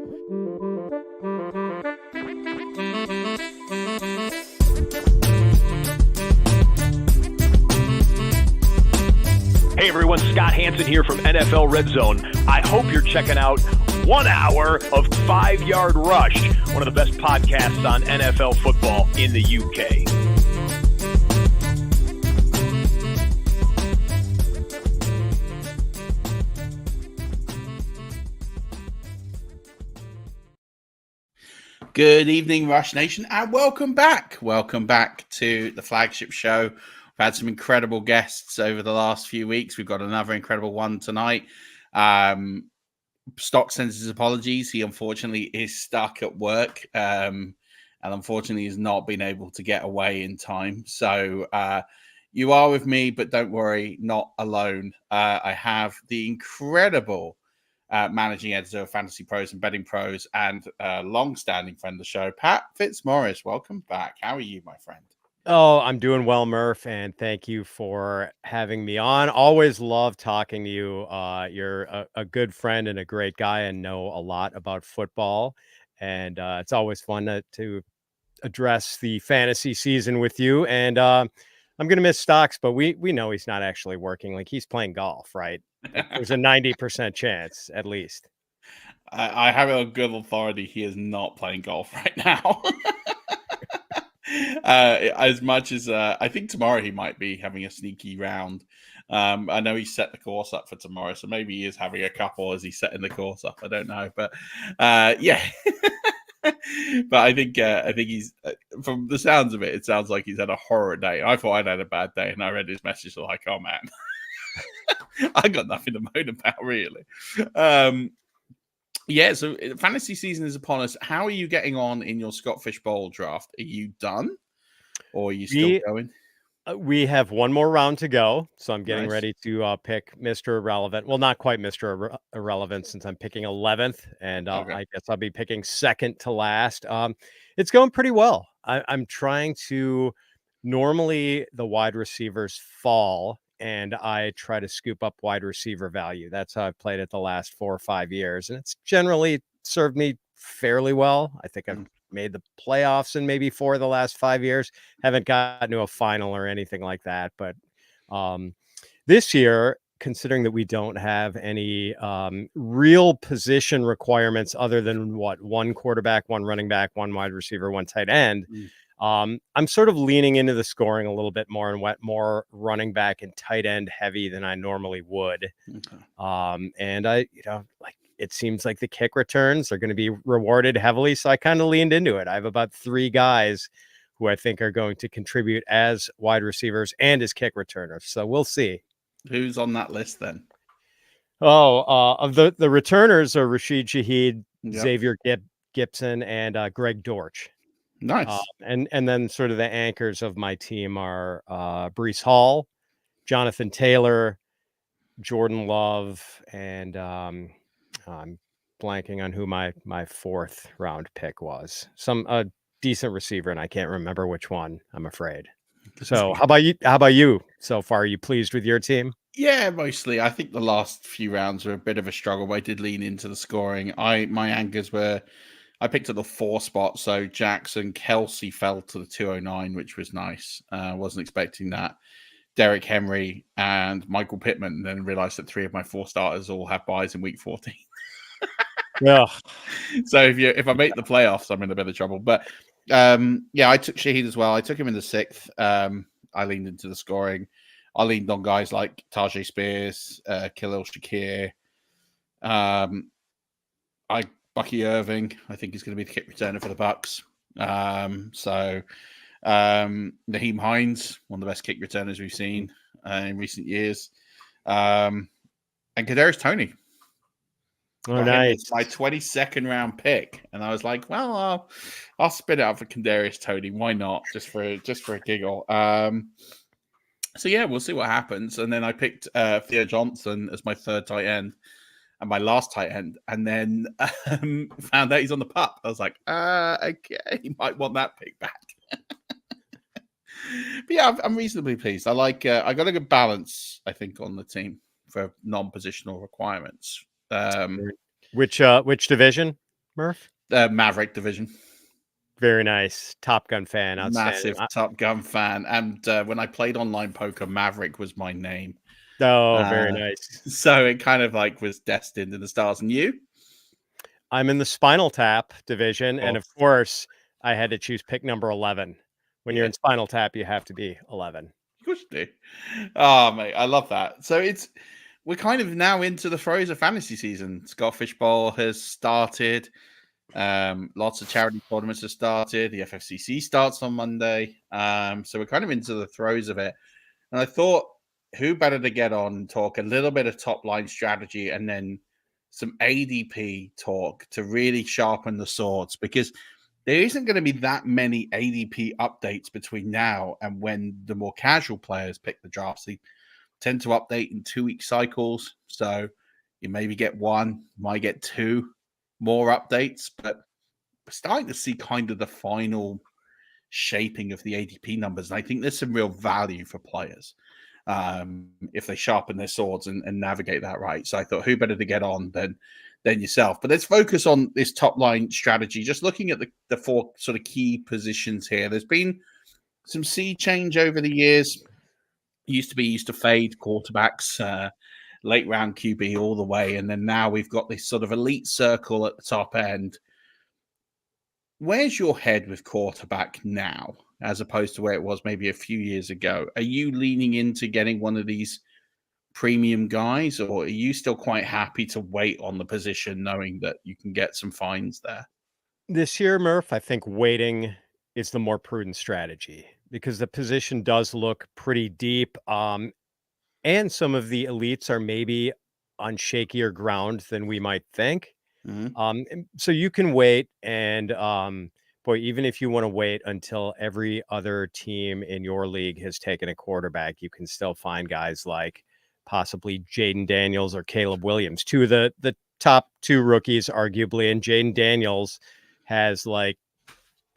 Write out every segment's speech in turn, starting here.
Hey everyone, Scott Hansen here from NFL Red Zone. I hope you're checking out 1 hour of 5 Yard Rush, one of the best podcasts on NFL football in the UK. Good evening, Rush Nation, and welcome back. Welcome back to the Flagship Show. We've had some incredible guests over the last few weeks. We've got another incredible one tonight. Stock sends his apologies. He unfortunately is stuck at work and unfortunately has not been able to get away in time. So you are with me, but don't worry, not alone. I have the incredible managing editor of FantasyPros and Betting Pros and long-standing friend of the show, Pat Fitzmaurice. Welcome back. How are you, my friend? Oh, I'm doing well, Murf, and thank you for having me on. Always love talking to you. You're a good friend and a great guy and know a lot about football. And it's always fun to address the fantasy season with you. And I'm going to miss Stocks, but we know he's not actually working. Like, he's playing golf, right? There's a 90% chance, at least. I have a good authority. He is not playing golf right now. As much as I think tomorrow he might be having a sneaky round. I know he set the course up for tomorrow, so maybe he is having a couple as he's setting the course up. I don't know, but yeah. But I think he's from the sounds of it, it sounds like he's had a horror day. I thought I'd had a bad day, and I read his message like, "Oh man, I got nothing to moan about, really." Yeah, so fantasy season is upon us. How are you getting on in your Scott Fish Bowl draft? Are you done, or are you still going? We have one more round to go, so I'm getting ready to pick Mr. Irrelevant. Well, not quite Mr. Irrelevant, since I'm picking 11th, and I guess I'll be picking second to last. It's going pretty well. I'm trying to. Normally, the wide receivers fall, and I try to scoop up wide receiver value. That's how I've played it the last 4 or 5 years, and it's generally served me fairly well. I think I've made the playoffs in maybe 4 of the last 5 years. Haven't gotten to a final or anything like that, but this year, considering that we don't have any real position requirements other than one quarterback, one running back, one wide receiver, one tight end. I'm sort of leaning into the scoring a little bit more and went more running back and tight end heavy than I normally would. Okay. And it seems like the kick returns are going to be rewarded heavily. So I kind of leaned into it. I have about 3 guys who I think are going to contribute as wide receivers and as kick returners. So we'll see. Who's on that list then? Of the returners are Rashid Shaheed, Xavier Gibson, and Greg Dortch. Nice. And then sort of the anchors of my team are Breece Hall, Jonathan Taylor, Jordan Love, and I'm blanking on who my 4th round pick was. A decent receiver, and I can't remember which one, I'm afraid. So how about you so far? Are you pleased with your team? Yeah, mostly. I think the last few rounds were a bit of a struggle, but I did lean into the scoring. My anchors were, I picked at the 4 spot, so Jackson, Kelsey fell to the 209, which was nice. Wasn't expecting that. Derrick Henry and Michael Pittman, and then realized that 3 of my 4 starters all have buys in week 14. Yeah. So if I make the playoffs, I'm in a bit of trouble. But I took Shaheed as well. I took him in the 6th. I leaned into the scoring. I leaned on guys like Tajay Spears, Khalil Shakir. Bucky Irving, I think, is going to be the kick returner for the Bucks. Naheem Hines, one of the best kick returners we've seen in recent years. And Kadarius Toney. Oh, nice. My 22nd round pick. And I was like, well, I'll spit it out for Kadarius Toney. Why not? Just for a giggle. So yeah, we'll see what happens. And then I picked Theo Johnson as my 3rd tight end and my last tight end, and then found out he's on the pup. I was like, okay, he might want that pick back. But yeah, I'm reasonably pleased. I got a good balance, I think, on the team for non-positional requirements. Which division? Murph? Maverick division. Very nice. Top Gun fan. Outstanding. Massive Top Gun fan. And when I played online poker, Maverick was my name. Oh, very nice. So it kind of like was destined in the stars. And you? I'm in the Spinal Tap division. And of course, I had to choose pick number 11. When you're in Spinal Tap, you have to be 11. Of course you do. Oh, mate, I love that. So we're kind of now into the throes of fantasy season. Scott Fishbowl has started. Lots of charity tournaments have started. The FFCC starts on Monday. So we're kind of into the throes of it. And I thought, who better to get on and talk a little bit of top line strategy and then some ADP talk to really sharpen the swords, because there isn't going to be that many ADP updates between now and when the more casual players pick the drafts. They tend to update in 2-week cycles. So you maybe get one, might get two more updates, but we're starting to see kind of the final shaping of the ADP numbers. And I think there's some real value for players if they sharpen their swords and navigate that right. So I thought, who better to get on than yourself? But let's focus on this top line strategy. Just looking at the four sort of key positions here. There's been some sea change over the years. Used to fade quarterbacks, late round QB all the way. And then now we've got this sort of elite circle at the top end. Where's your head with quarterback now, as opposed to where it was maybe a few years ago? Are you leaning into getting one of these premium guys, or are you still quite happy to wait on the position knowing that you can get some fines there? This year, Murph, I think waiting is the more prudent strategy because the position does look pretty deep. And some of the elites are maybe on shakier ground than we might think. So you can wait, and boy, even if you want to wait until every other team in your league has taken a quarterback, you can still find guys like possibly Jaden Daniels or Caleb Williams, two of the top two rookies, arguably, and Jaden Daniels has like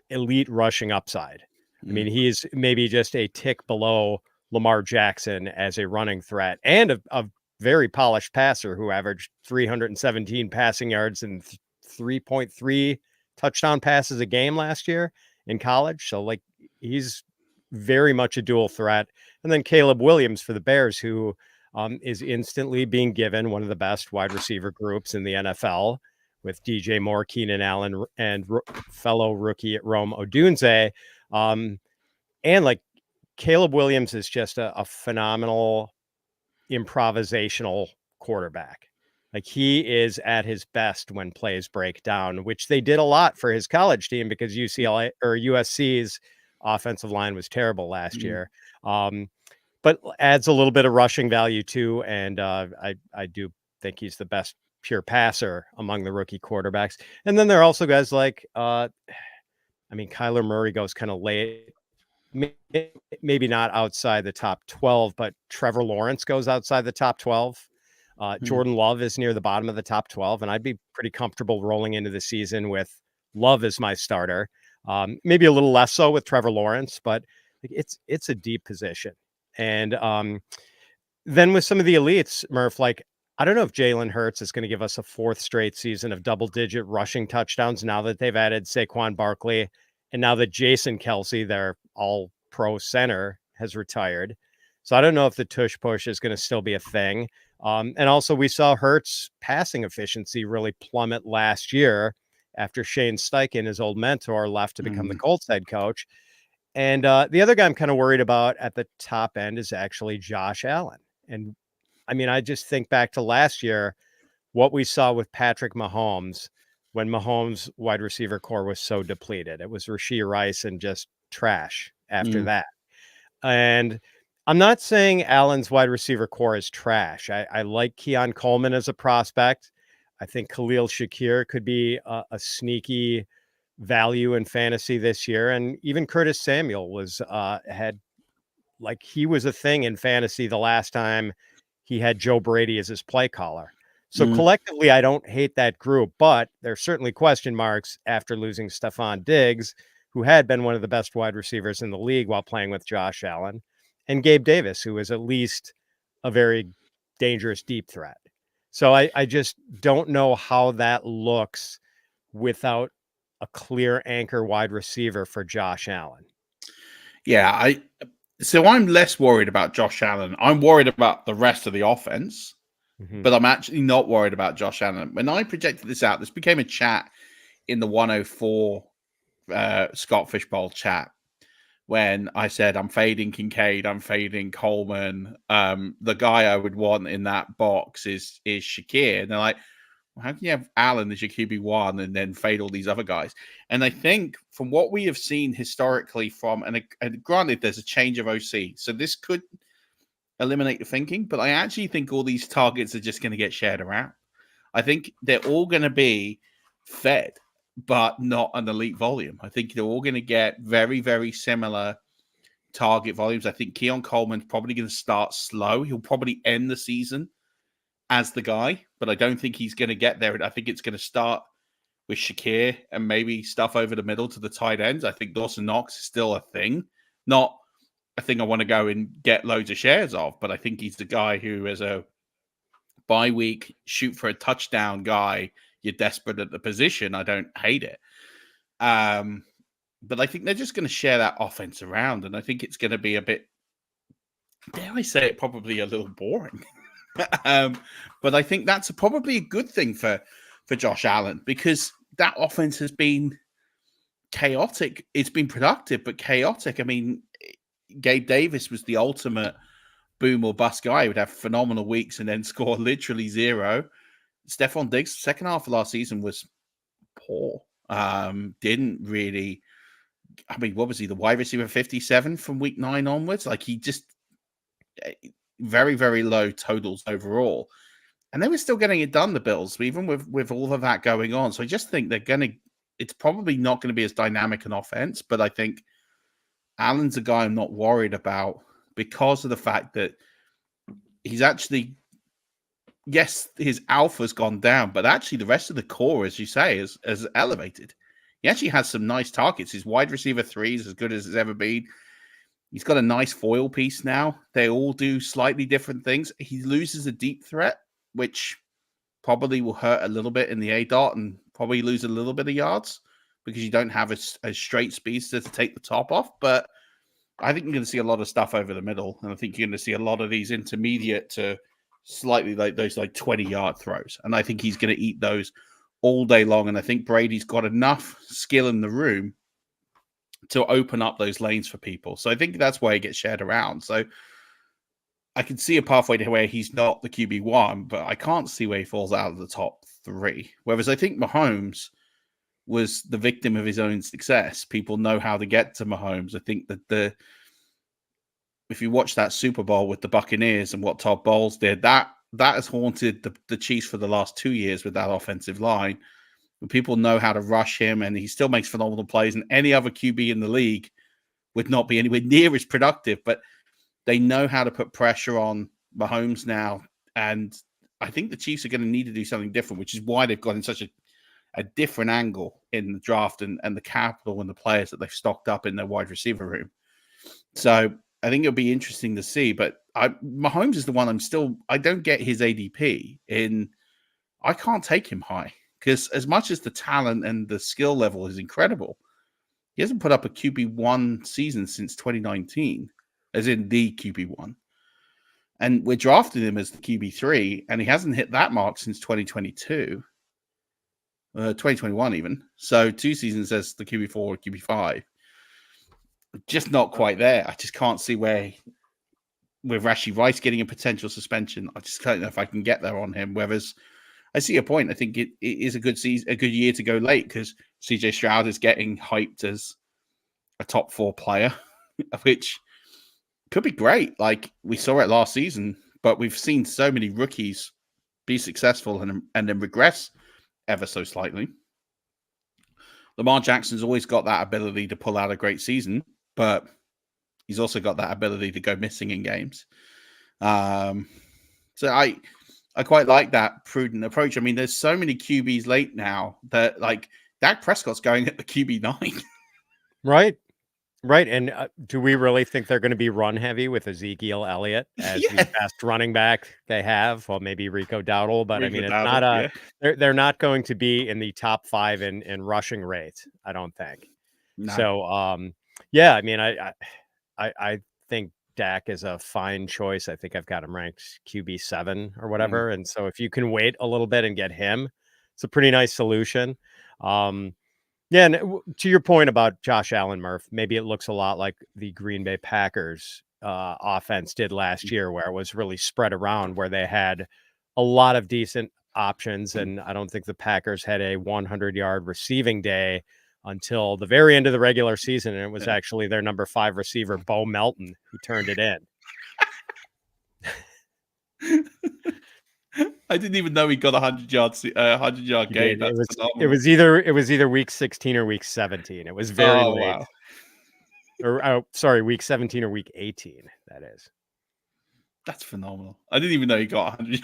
elite rushing upside. I mean, he's maybe just a tick below Lamar Jackson as a running threat and a very polished passer who averaged 317 passing yards and 3.3 touchdown passes a game last year in college. So like he's very much a dual threat. And then Caleb Williams for the Bears, who is instantly being given one of the best wide receiver groups in the NFL with DJ Moore, Keenan Allen, and fellow rookie at Rome Odunze. And like Caleb Williams is just a phenomenal improvisational quarterback. Like he is at his best when plays break down, which they did a lot for his college team because UCLA or USC's offensive line was terrible last year. But adds a little bit of rushing value too. And I do think he's the best pure passer among the rookie quarterbacks. And then there are also guys like, Kyler Murray goes kind of late, maybe not outside the top 12, but Trevor Lawrence goes outside the top 12. Jordan Love is near the bottom of the top 12, and I'd be pretty comfortable rolling into the season with Love as my starter. Maybe a little less so with Trevor Lawrence, but it's a deep position. And then with some of the elites, Murph, like I don't know if Jalen Hurts is going to give us a fourth straight season of double-digit rushing touchdowns now that they've added Saquon Barkley, and now that Jason Kelce, their all-pro center, has retired. So I don't know if the tush push is going to still be a thing. And also we saw Hurts' passing efficiency really plummet last year after Shane Steichen, his old mentor, left to become the Colts head coach. And the other guy I'm kind of worried about at the top end is actually Josh Allen. And I mean, I just think back to last year, what we saw with Patrick Mahomes when Mahomes' wide receiver core was so depleted. It was Rashee Rice and just trash after that. And I'm not saying Allen's wide receiver core is trash. I like Keon Coleman as a prospect. I think Khalil Shakir could be a sneaky value in fantasy this year. And even Curtis Samuel was he was a thing in fantasy the last time he had Joe Brady as his play caller. So collectively, I don't hate that group, but there's certainly question marks after losing Stephon Diggs, who had been one of the best wide receivers in the league while playing with Josh Allen, and Gabe Davis, who is at least a very dangerous deep threat. So I just don't know how that looks without a clear anchor wide receiver for Josh Allen. Yeah, so I'm less worried about Josh Allen. I'm worried about the rest of the offense, but I'm actually not worried about Josh Allen. When I projected this out, this became a chat in the 104 Scott Fishbowl chat when I said I'm fading Kincaid, I'm fading Coleman. The guy I would want in that box is Shakir. And they're like, well, how can you have Allen as your QB1 and then fade all these other guys? And I think from what we have seen historically from, and granted, there's a change of OC, so this could eliminate the thinking, but I actually think all these targets are just going to get shared around. I think they're all going to be fed, but not an elite volume. I think they're all going to get very, very similar target volumes. I think Keon Coleman's probably going to start slow. He'll probably end the season as the guy, but I don't think he's going to get there. I think it's going to start with Shakir and maybe stuff over the middle to the tight ends. I think Dawson Knox is still a thing, not a thing I want to go and get loads of shares of, but I think he's the guy who, as a bye week, shoot for a touchdown guy, you're desperate at the position. I don't hate it. But I think they're just going to share that offense around, and I think it's going to be a bit, dare I say it, probably a little boring. But I think that's probably a good thing for Josh Allen, because that offense has been chaotic. It's been productive, but chaotic. I mean, Gabe Davis was the ultimate boom or bust guy. He would have phenomenal weeks and then score literally zero. Stephon Diggs, second half of last season was poor. Didn't really, I mean, what was he, the wide receiver 57 from week 9 onwards? Like, he just very, very low totals overall. And they were still getting it done, the Bills, even with all of that going on. So I just think it's probably not going to be as dynamic an offense, but I think Allen's a guy I'm not worried about because of the fact that he's actually, yes, his alpha's gone down, but actually the rest of the core, as you say, is elevated. He actually has some nice targets. His wide receiver 3 is as good as it's ever been. He's got a nice foil piece now. They all do slightly different things. He loses a deep threat, which probably will hurt a little bit in the A dot and probably lose a little bit of yards because you don't have a straight speedster to take the top off. But I think you're going to see a lot of stuff over the middle. And I think you're going to see a lot of these intermediate to slightly like those 20-yard throws. And I think he's going to eat those all day long. And I think Brady's got enough skill in the room to open up those lanes for people. So I think that's why he gets shared around. So I can see a pathway to where he's not the QB1, but I can't see where he falls out of the top 3. Whereas I think Mahomes was the victim of his own success. People know how to get to Mahomes. I think that if you watch that Super Bowl with the Buccaneers and what Todd Bowles did, that has haunted the Chiefs for the last 2 years with that offensive line. People know how to rush him, and he still makes phenomenal plays. And any other QB in the league would not be anywhere near as productive. But they know how to put pressure on Mahomes now. And I think the Chiefs are going to need to do something different, which is why they've got in such a different angle in the draft and the capital and the players that they've stocked up in their wide receiver room. So I think it'll be interesting to see. But Mahomes is the one I don't get his ADP in. I can't take him high because as much as the talent and the skill level is incredible, he hasn't put up a QB1 season since 2019. As in the QB1. And we're drafting him as the QB3, and he hasn't hit that mark since 2022. 2021 even. So 2 seasons as the QB4 or QB5. Just not quite there. I just can't see where, with Rashee Rice getting a potential suspension, I just don't know if I can get there on him. Whereas I see a point. I think it is a good season, a good year to go late because CJ Stroud is getting hyped as a top 4 player, which could be great. Like we saw it last season, but we've seen so many rookies be successful and then regress ever so slightly. Lamar Jackson's always got that ability to pull out a great season, but he's also got that ability to go missing in games. So I quite like that prudent approach. I mean, there's so many QBs late now that like Dak Prescott's going at the QB9. Right. Right, and do we really think they're going to be run heavy with Ezekiel Elliott as the Yeah, best running back they have? Well, maybe Rico Dowdle, but I Rico mean, it's not Dowdle, a. yeah. They're not going to be in the top 5 in rushing rate, I don't think. No. So, yeah, I mean, I think Dak is a fine choice. I think I've got him ranked QB7 or whatever, and so if you can wait a little bit and get him, it's a pretty nice solution. Yeah, and to your point about Josh Allen, Murph, maybe it looks a lot like the Green Bay Packers offense did last year, where it was really spread around, where they had a lot of decent options, and I don't think the Packers had a 100-yard receiving day until the very end of the regular season, and it was actually their number 5 receiver, Bo Melton, who turned it in. I didn't even know he got a 100-yard game. That's It phenomenal. was either week 16 or week 17. It was very late. Wow. Or sorry, week 17 or week 18, that is. That's phenomenal. I didn't even know he got 100.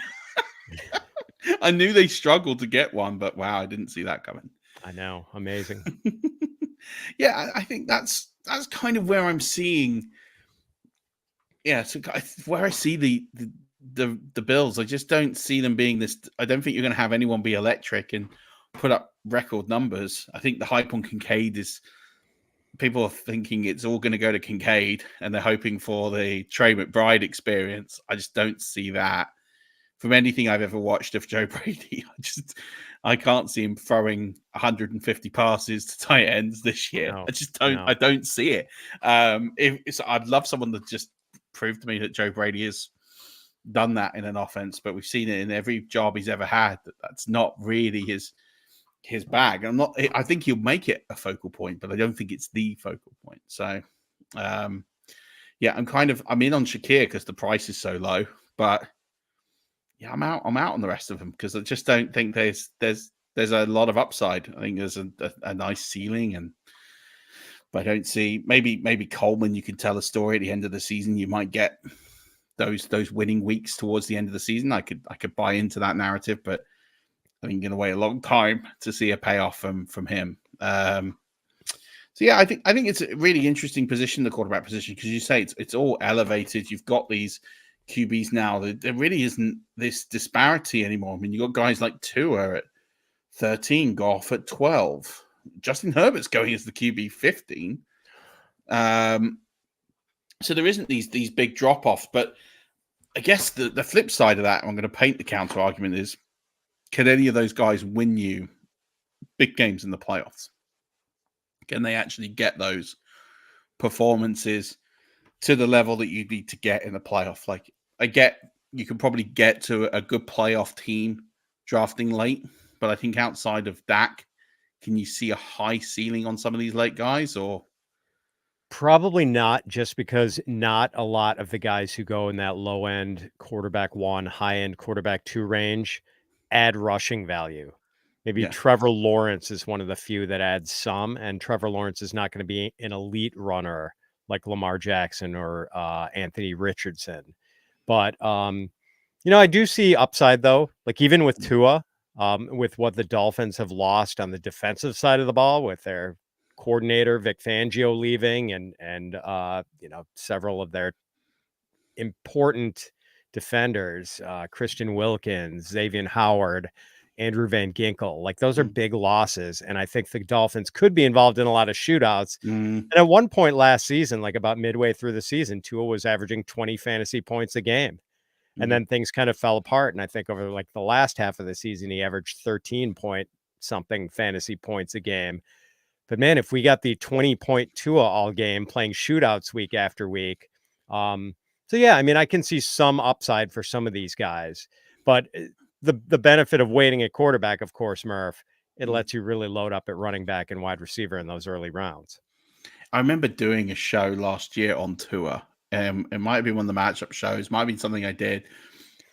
I knew they struggled to get one, but wow, I didn't see that coming. I know. Amazing. Yeah, I think that's kind of where I'm seeing. Yeah, so where I see the Bills, I just don't see them being this. I don't think you're going to have anyone be electric and put up record numbers. I think the hype on Kincaid is people are thinking it's all going to go to Kincaid, and they're hoping for the Trey McBride experience. I just don't see that from anything I've ever watched of Joe Brady. I can't see him throwing 150 passes to tight ends this year. No, I just don't. no. I don't see it. I'd love someone to just prove to me that Joe Brady has done that in an offense, but we've seen it in every job he's ever had. That's not really his bag. I think he'll make it a focal point, but I don't think it's the focal point. So, yeah, I'm in on Shakir because the price is so low, but yeah, I'm out on the rest of them because I just don't think there's a lot of upside. I think there's a nice ceiling, but I don't see maybe Coleman. You can tell a story at the end of the season. You might get those winning weeks towards the end of the season. I could buy into that narrative, but I think you're going to wait a long time to see a payoff from him. So yeah, I think it's a really interesting position, the quarterback position, because you say it's all elevated. You've got these QBs now. There really isn't this disparity anymore. I mean, you got guys like Tua at 13, Goff at 12, Justin Herbert's going as the QB 15. So there isn't these big drop offs, but I guess the flip side of that, I'm going to paint the counter argument is, can any of those guys win you big games in the playoffs? Can they actually get those performances to the level that you need to get in a playoff? Like, I get you can probably get to a good playoff team drafting late, but I think outside of Dak, can you see a high ceiling on some of these late guys? Or probably not, just because not a lot of the guys who go in that low end quarterback 1, high end quarterback 2 range add rushing value. Maybe Trevor Lawrence is one of the few that adds some, and Trevor Lawrence is not going to be an elite runner like Lamar Jackson or Anthony Richardson. But, I do see upside, though. Like, even with Tua, with what the Dolphins have lost on the defensive side of the ball with their coordinator, Vic Fangio, leaving and several of their important defenders, Christian Wilkins, Xavier Howard, Andrew Van Ginkel. Like, those are big losses, and I think the Dolphins could be involved in a lot of shootouts. And at one point last season, like about midway through the season, Tua was averaging 20 fantasy points a game. And then things kind of fell apart. And I think over like the last half of the season, he averaged 13 point something fantasy points a game. But man, if we got the 20-point Tua all game playing shootouts week after week. So yeah, I mean, I can see some upside for some of these guys, but the benefit of waiting at quarterback, of course, Murph, it lets you really load up at running back and wide receiver in those early rounds. I remember doing a show last year on Tua. It might have been one of the matchup shows, might have been something I did.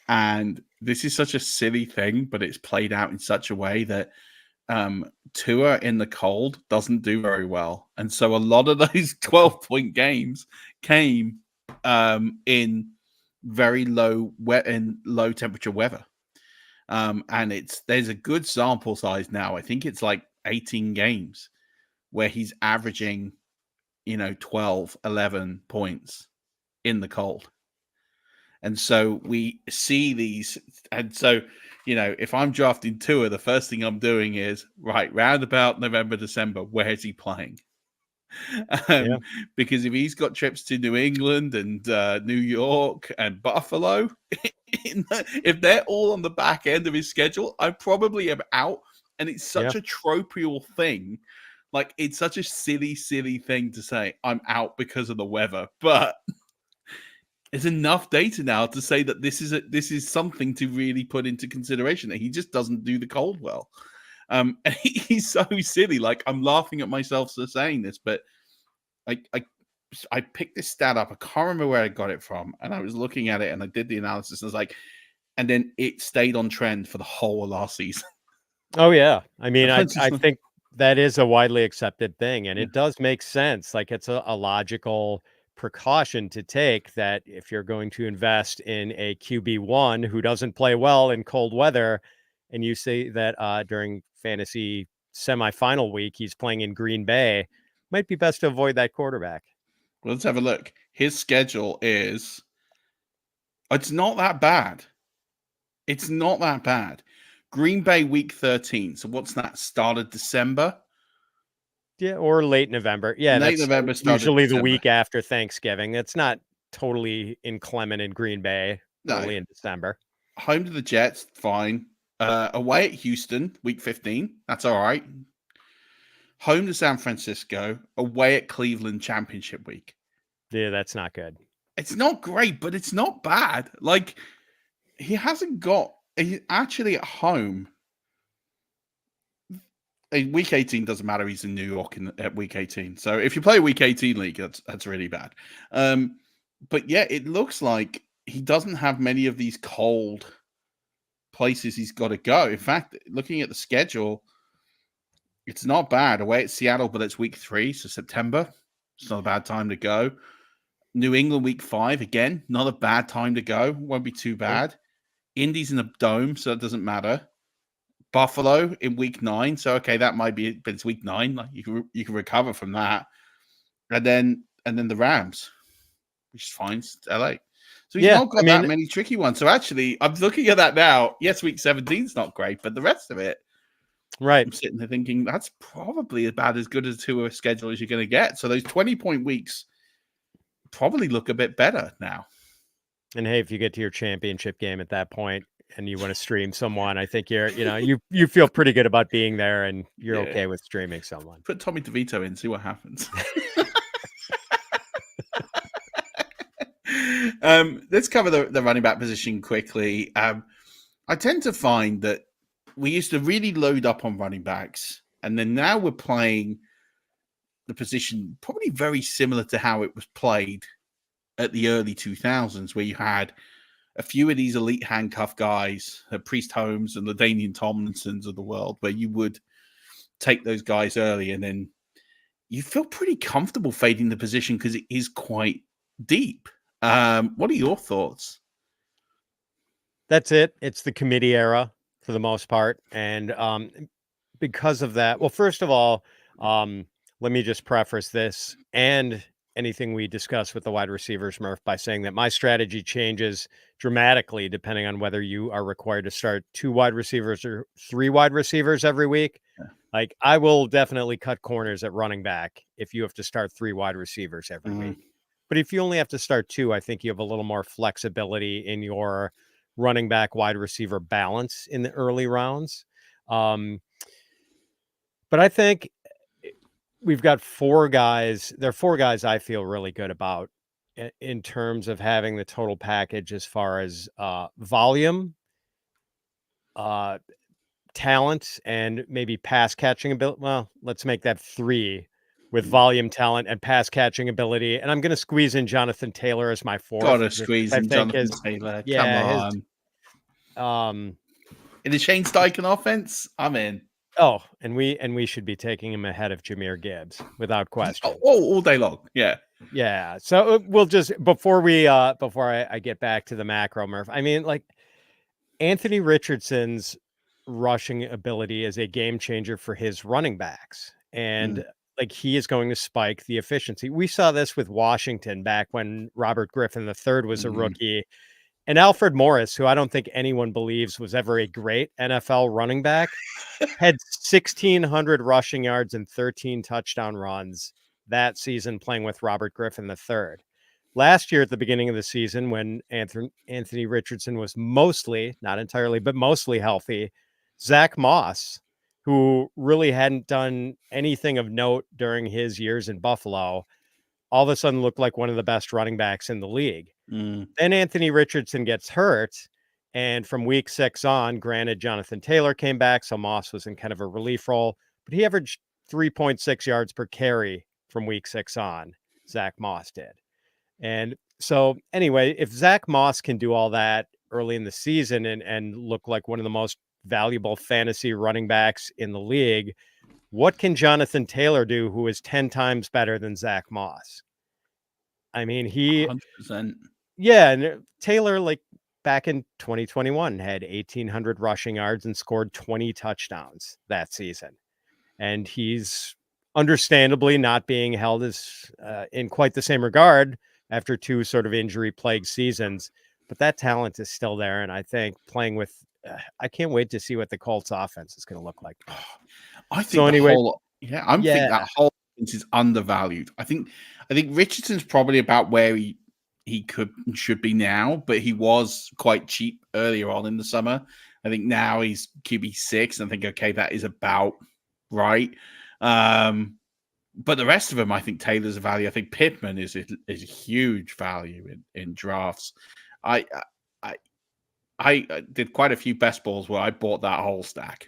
And this is such a silly thing, but it's played out in such a way that Tua in the cold doesn't do very well. And so a lot of those 12-point games came in very low temperature weather. And there's a good sample size now. I think it's like 18 games where he's averaging 12, 11 points in the cold. And so we see these. And so, if I'm drafting Tua, the first thing I'm doing is, round about November, December, where is he playing? Because if he's got trips to New England and New York and Buffalo, if they're all on the back end of his schedule, I probably am out. And it's such a tropial thing. Like, it's such a silly, silly thing to say, I'm out because of the weather. But there's enough data now to say that this is something to really put into consideration, that he just doesn't do the cold well. And he's so silly. Like, I'm laughing at myself for saying this, but I picked this stat up. I can't remember where I got it from. And I was looking at it and I did the analysis. And I was like, and then it stayed on trend for the whole of last season. Oh, yeah. I mean, I think that is a widely accepted thing. And it does make sense. Like, it's a logical precaution to take, that if you're going to invest in a QB1 who doesn't play well in cold weather, and you say that during fantasy semifinal week he's playing in Green Bay, might be best to avoid that quarterback. Well, let's have a look. His schedule it's not that bad. It's not that bad. Green Bay week 13. So what's that? Start of December? Yeah, or late November. Yeah, late that's November, usually December. The week after Thanksgiving. It's not totally inclement in Green Bay early in December. Home to the Jets, fine. Away at Houston, week 15. That's all right. Home to San Francisco. Away at Cleveland, championship week. Yeah, that's not good. It's not great, but it's not bad. Like, he's actually at home. Week 18 doesn't matter. He's in New York at week 18. So if you play a week 18 league, that's really bad. But yeah, it looks like he doesn't have many of these cold places he's got to go. In fact, looking at the schedule, it's not bad. Away at Seattle, but it's week 3, so September. It's not a bad time to go. New England week 5, again, not a bad time to go. Won't be too bad. Indy's in a dome, so it doesn't matter. Buffalo in week 9, so okay, that might be it, but it's week 9. Like, you can recover from that, and then the Rams, which is fine. It's LA, so he's not got that many tricky ones. So actually, I'm looking at that now. Yes, week 17 is not great, but the rest of it, right? I'm sitting there thinking that's probably about as good as a schedule as you're going to get. So those 20-point weeks probably look a bit better now. And hey, if you get to your championship game at that point and you want to stream someone, I think you feel pretty good about being there, and you're okay with streaming someone. Put Tommy DeVito in, see what happens. Let's cover the running back position quickly. I tend to find that we used to really load up on running backs, and then now we're playing the position probably very similar to how it was played at the early 2000s, where you had a few of these elite handcuff guys, Priest Holmes and the Danian Tomlinsons of the world, where you would take those guys early, and then you feel pretty comfortable fading the position because it is quite deep. What are your thoughts? That's it. It's the committee era for the most part. And because of that, well, first of all, let me just preface this and anything we discuss with the wide receivers, Murf, by saying that my strategy changes dramatically depending on whether you are required to start 2 wide receivers or 3 wide receivers every week. Yeah. Like, I will definitely cut corners at running back if you have to start 3 wide receivers every week. But if you only have to start 2, I think you have a little more flexibility in your running back wide receiver balance in the early rounds. But I think we've got 4 guys. There are 4 guys I feel really good about in terms of having the total package as far as volume, talent, and maybe pass catching ability. Well, let's make that 3 with volume, talent, and pass catching ability. And I'm going to squeeze in Jonathan Taylor as my 4th. Gotta squeeze in Jonathan Taylor. Come on. In the Shane Steichen offense, I'm in. Oh, and we should be taking him ahead of Jahmyr Gibbs without question. All day long. Yeah. Yeah. So we'll just, before I get back to the macro, Murph, I mean, like, Anthony Richardson's rushing ability is a game changer for his running backs. And like he is going to spike the efficiency. We saw this with Washington back when Robert Griffin III was a rookie, and Alfred Morris, who I don't think anyone believes was ever a great NFL running back, had 1,600 rushing yards and 13 touchdown runs that season playing with Robert Griffin III. Last year at the beginning of the season, when Anthony Richardson was mostly, not entirely, but mostly healthy, Zach Moss, who really hadn't done anything of note during his years in Buffalo, all of a sudden looked like one of the best running backs in the league. Then Anthony Richardson gets hurt. And from week 6 on, granted, Jonathan Taylor came back, so Moss was in kind of a relief role, but he averaged 3.6 yards per carry from week 6 on. Zach Moss did. And so anyway, if Zach Moss can do all that early in the season and look like one of the most valuable fantasy running backs in the league, what can Jonathan Taylor do who is 10 times better than Zach Moss? I mean, 100%. Yeah, and Taylor, like back in 2021, had 1,800 rushing yards and scored 20 touchdowns that season. And he's understandably not being held as in quite the same regard after 2 sort of injury-plagued seasons. But that talent is still there, and I think playing with I can't wait to see what the Colts offense is going to look like. I think think that whole offense is undervalued. I think Richardson's probably about where he should be now, but he was quite cheap earlier on in the summer. I think now he's QB6. I think, okay, that is about right. But the rest of them, I think Taylor's a value. I think Pittman is a huge value in drafts. I did quite a few best balls where I bought that whole stack.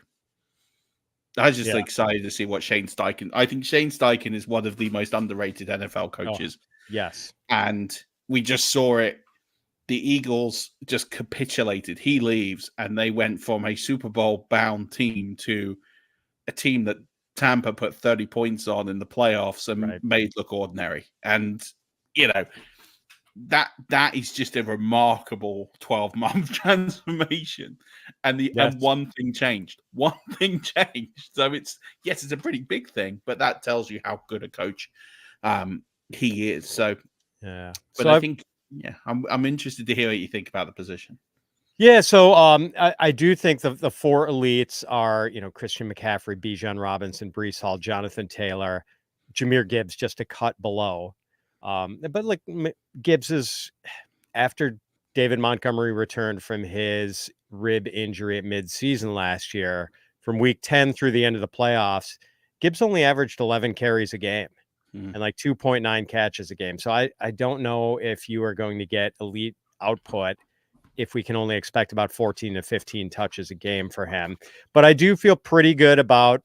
I was just excited to see what Shane Steichen. I think Shane Steichen is one of the most underrated NFL coaches. Yes. And we just saw it. The Eagles just capitulated. He leaves, and they went from a Super Bowl bound team to a team that Tampa put 30 points on in the playoffs and made look ordinary. And, that is just a remarkable 12-month transformation. And and one thing changed. One thing changed. So it's a pretty big thing, but that tells you how good a coach he is. So yeah. But I think I'm interested to hear what you think about the position. Yeah, so I do think the 4 elites are, Christian McCaffrey, Bijan Robinson, Breece Hall, Jonathan Taylor, Jahmyr Gibbs just a cut below. But like Gibbs is, after David Montgomery returned from his rib injury at midseason last year, from week 10 through the end of the playoffs, Gibbs only averaged 11 carries a game and like 2.9 catches a game. So I don't know if you are going to get elite output if we can only expect about 14 to 15 touches a game for him. But I do feel pretty good about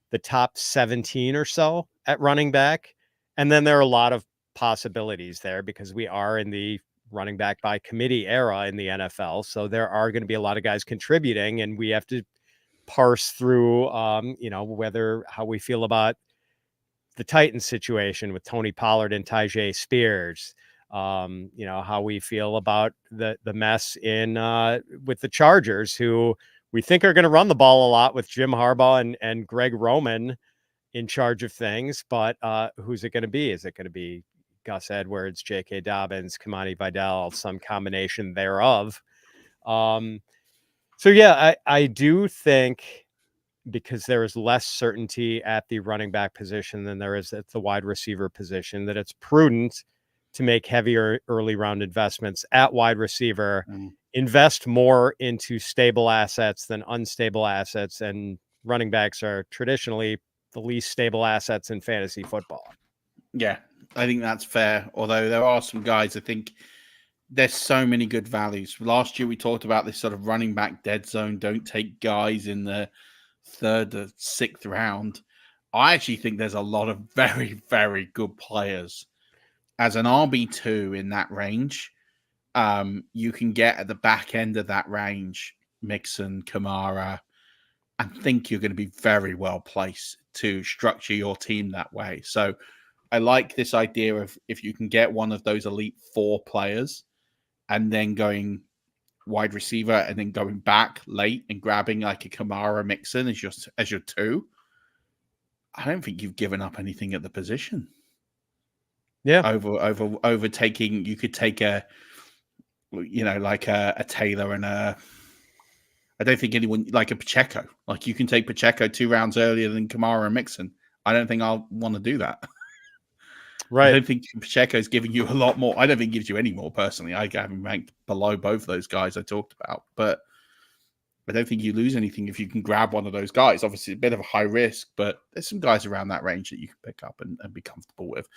the top 17 or so at running back. And then there are a lot of possibilities there because we are in the running back by committee era in the NFL. So there are going to be a lot of guys contributing, and we have to parse through, how we feel about the Titans situation with Tony Pollard and Tyjae Spears. How we feel about the mess in with the Chargers, who we think are going to run the ball a lot with Jim Harbaugh and Greg Roman in charge of things. But who's it going to be? Is it going to be Gus Edwards, J.K. Dobbins, Kamani Vidal, some combination thereof? I do think, because there is less certainty at the running back position than there is at the wide receiver position, that it's prudent to make heavier early round investments at wide receiver, invest more into stable assets than unstable assets. And running backs are traditionally the least stable assets in fantasy football. Yeah, I think that's fair. Although there are some guys, I think there's so many good values. Last year, we talked about this sort of running back dead zone. Don't take guys in the 3rd or 6th round. I actually think there's a lot of very, very good players. As an RB2 in that range, you can get at the back end of that range, Mixon, Kamara, and think you're going to be very well placed to structure your team that way. So I like this idea of if you can get one of those elite 4 players and then going wide receiver and then going back late and grabbing like a Kamara Mixon as your 2. I don't think you've given up anything at the position. Yeah. Overtaking, you could take a Taylor and I don't think anyone like a Pacheco. Like you can take Pacheco 2 rounds earlier than Kamara and Mixon. I don't think I'll want to do that. Right. I don't think Pacheco's giving you a lot more. I don't think it gives you any more personally. I have him ranked below both those guys I talked about, but I don't think you lose anything if you can grab one of those guys. Obviously, a bit of a high risk, but there's some guys around that range that you can pick up and be comfortable with.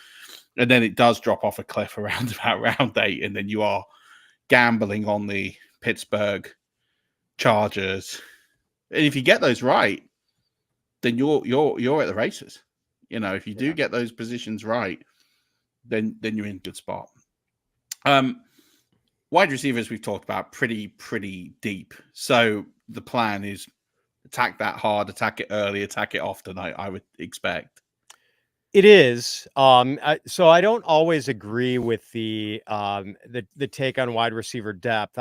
And then it does drop off a cliff around about round 8, and then you are gambling on the Pittsburgh Chargers. And if you get those right, then you're at the races. If you do get those positions right, then you're in a good spot. Wide receivers we've talked about pretty deep. So the plan is attack that hard, attack it early, attack it often. I would expect. It is. So I don't always agree with the take on wide receiver depth.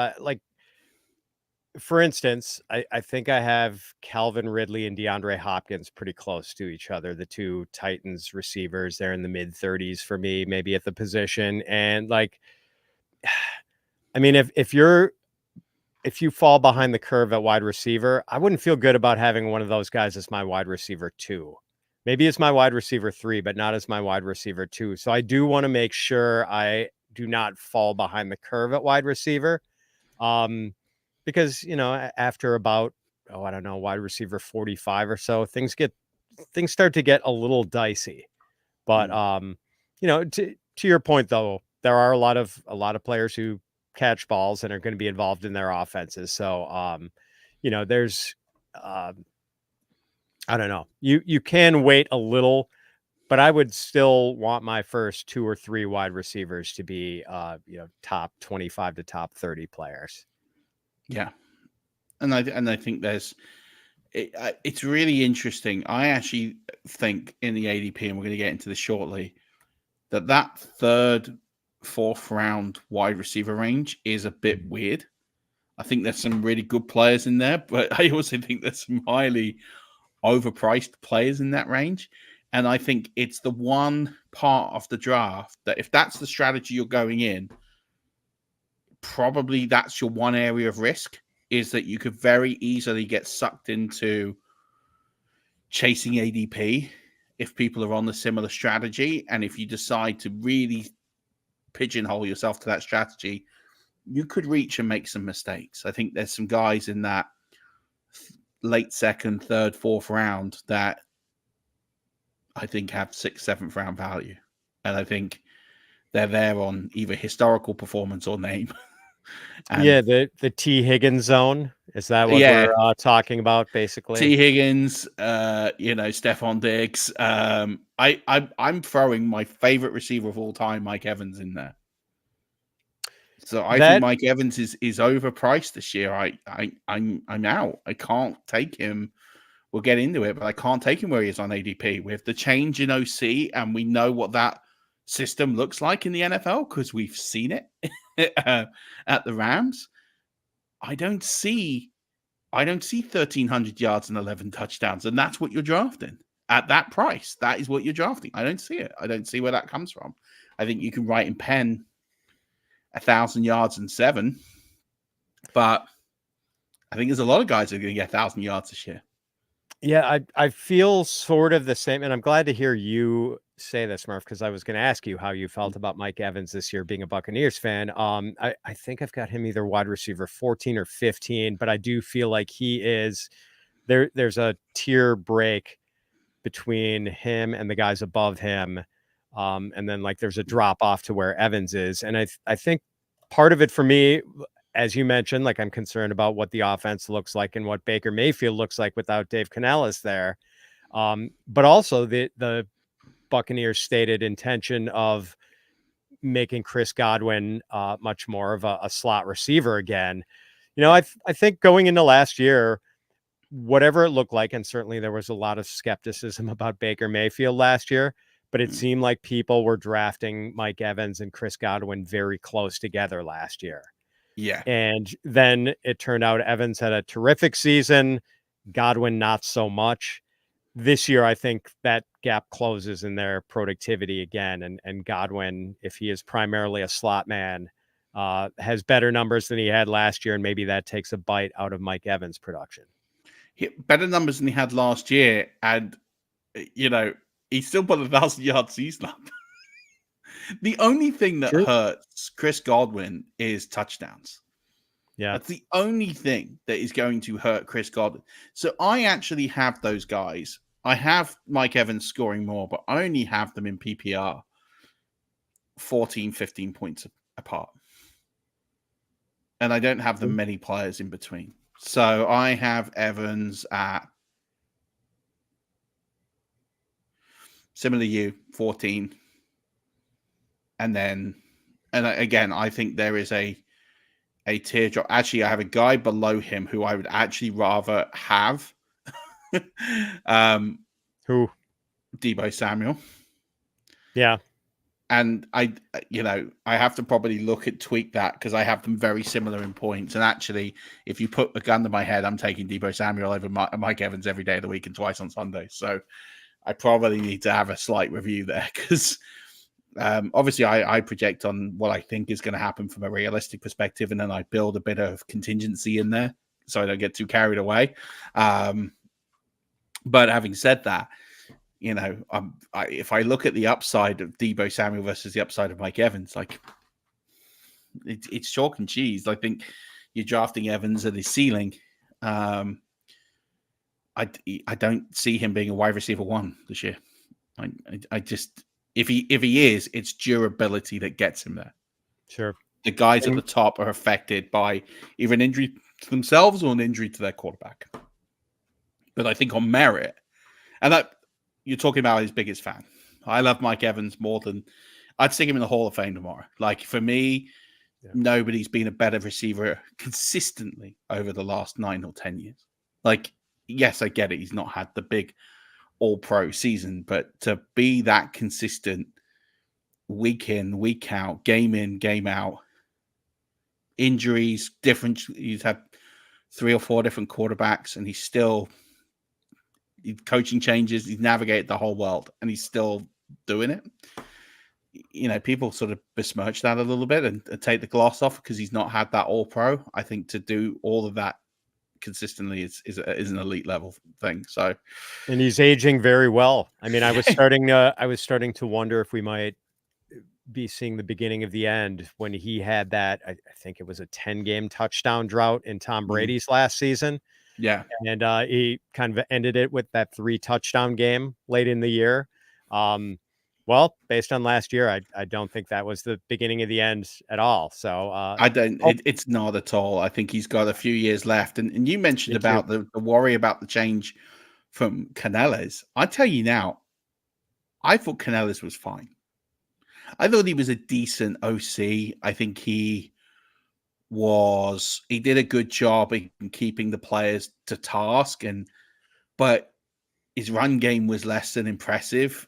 For instance, I think I have Calvin Ridley and DeAndre Hopkins pretty close to each other. The two Titans receivers, they're in the mid-30s for me, maybe at the position. And I mean, if you fall behind the curve at wide receiver, I wouldn't feel good about having one of those guys as my wide receiver 2. Maybe it's my wide receiver 3, but not as my wide receiver 2. So I do want to make sure I do not fall behind the curve at wide receiver. Because, after about, wide receiver 45 or so, things start to get a little dicey. But, to your point, though, there are a lot of players who catch balls and are going to be involved in their offenses. So, there's, I don't know, you can wait a little, but I would still want my first 2 or 3 wide receivers to be, top 25 to top 30 players. Yeah. And I think it's really interesting. I actually think in the ADP, and we're going to get into this shortly, that 3rd, 4th round wide receiver range is a bit weird. I think there's some really good players in there, but I also think there's some highly overpriced players in that range. And I think it's the one part of the draft that if that's the strategy you're going in, probably that's your one area of risk, is that you could very easily get sucked into chasing ADP if people are on the similar strategy. And if you decide to really pigeonhole yourself to that strategy, you could reach and make some mistakes. I think there's some guys in that late 2nd, 3rd, 4th round that I think have 6th, 7th round value. And I think they're there on either historical performance or name. The T. Higgins zone. Is that what we're talking about, basically? T. Higgins, Stephon Diggs. I'm throwing my favorite receiver of all time, Mike Evans, in there. So I think Mike Evans is overpriced this year. I'm out. I can't take him. We'll get into it, but I can't take him where he is on ADP. With the change in OC, and we know what that system looks like in the NFL because we've seen it at the Rams. I don't see 1,300 yards and 11 touchdowns, and that's what you're drafting at that price. That is what you're drafting. I don't see it. I don't see where that comes from. I think you can write in pen 1,000 yards and 7, but I think there's a lot of guys that are going to get 1,000 yards this year. Yeah, I feel sort of the same, and I'm glad to hear you say this, Murf, because I was going to ask you how you felt about Mike Evans this year, being a Buccaneers fan. I think I've got him either wide receiver 14 or 15, but I do feel like he is there. There's a tier break between him and the guys above him, and then there's a drop off to where Evans is, and I think part of it for me, as you mentioned, I'm concerned about what the offense looks like and what Baker Mayfield looks like without Dave Canales there. But also the Buccaneers' stated intention of making Chris Godwin much more of a slot receiver again. I think going into last year, whatever it looked like, and certainly there was a lot of skepticism about Baker Mayfield last year, but it seemed like people were drafting Mike Evans and Chris Godwin very close together last year. Yeah. And then it turned out Evans had a terrific season, Godwin not so much. this year, I think that gap closes in their productivity again. And Godwin, if he is primarily a slot man, has better numbers than he had last year. And maybe that takes a bite out of Mike Evans' production. Better numbers than he had last year. And, he still put 1,000-yard season up. The only thing that hurts Chris Godwin is touchdowns. Yeah. That's the only thing that is going to hurt Chris Godwin. So I actually have those guys. I have Mike Evans scoring more, but I only have them in PPR 14, 15 points apart. And I don't have them many players in between. So I have Evans at, similar to you, 14. And again, I think there is a teardrop. Actually, I have a guy below him who I would actually rather have. Who? Deebo Samuel. Yeah. And I have to probably tweak that because I have them very similar in points. And actually, if you put a gun to my head, I'm taking Deebo Samuel over Mike Evans every day of the week and twice on Sunday. So I probably need to have a slight review there because obviously I project on what I think is going to happen from a realistic perspective, and then I build a bit of contingency in there so I don't get too carried away. But having said that, if I look at the upside of Deebo Samuel versus the upside of Mike Evans, like it's chalk and cheese. I think you're drafting Evans at his ceiling. I don't see him being a wide receiver 1 this year. I just if he is, it's durability that gets him there. Sure. The guys at the top are affected by either an injury to themselves or an injury to their quarterback. But I think on merit, and that you're talking about his biggest fan. I love Mike Evans more than I'd stick him in the Hall of Fame tomorrow. Like for me, nobody's been a better receiver consistently over the last 9 or 10 years. Like, yes, I get it. He's not had the big all-pro season, but to be that consistent week in, week out, game in, game out, injuries, he's had 3 or 4 different quarterbacks, and he's coaching changes, he's navigated the whole world, and he's still doing it. People sort of besmirch that a little bit and take the gloss off because he's not had that all-pro. I think to do all of that consistently is an elite level thing. So, and he's aging very well. I mean, I was starting to wonder if we might be seeing the beginning of the end when he had that. I think it was a 10-game touchdown drought in Tom Brady's last season. Yeah, and he kind of ended it with that 3 touchdown game late in the year. Well, based on last year, I don't think that was the beginning of the end at all. So I don't. It's not at all. I think he's got a few years left. And you mentioned about the worry about the change from Canales. I tell you now, I thought Canales was fine. I thought he was a decent OC. I think he did a good job in keeping the players to task, but his run game was less than impressive.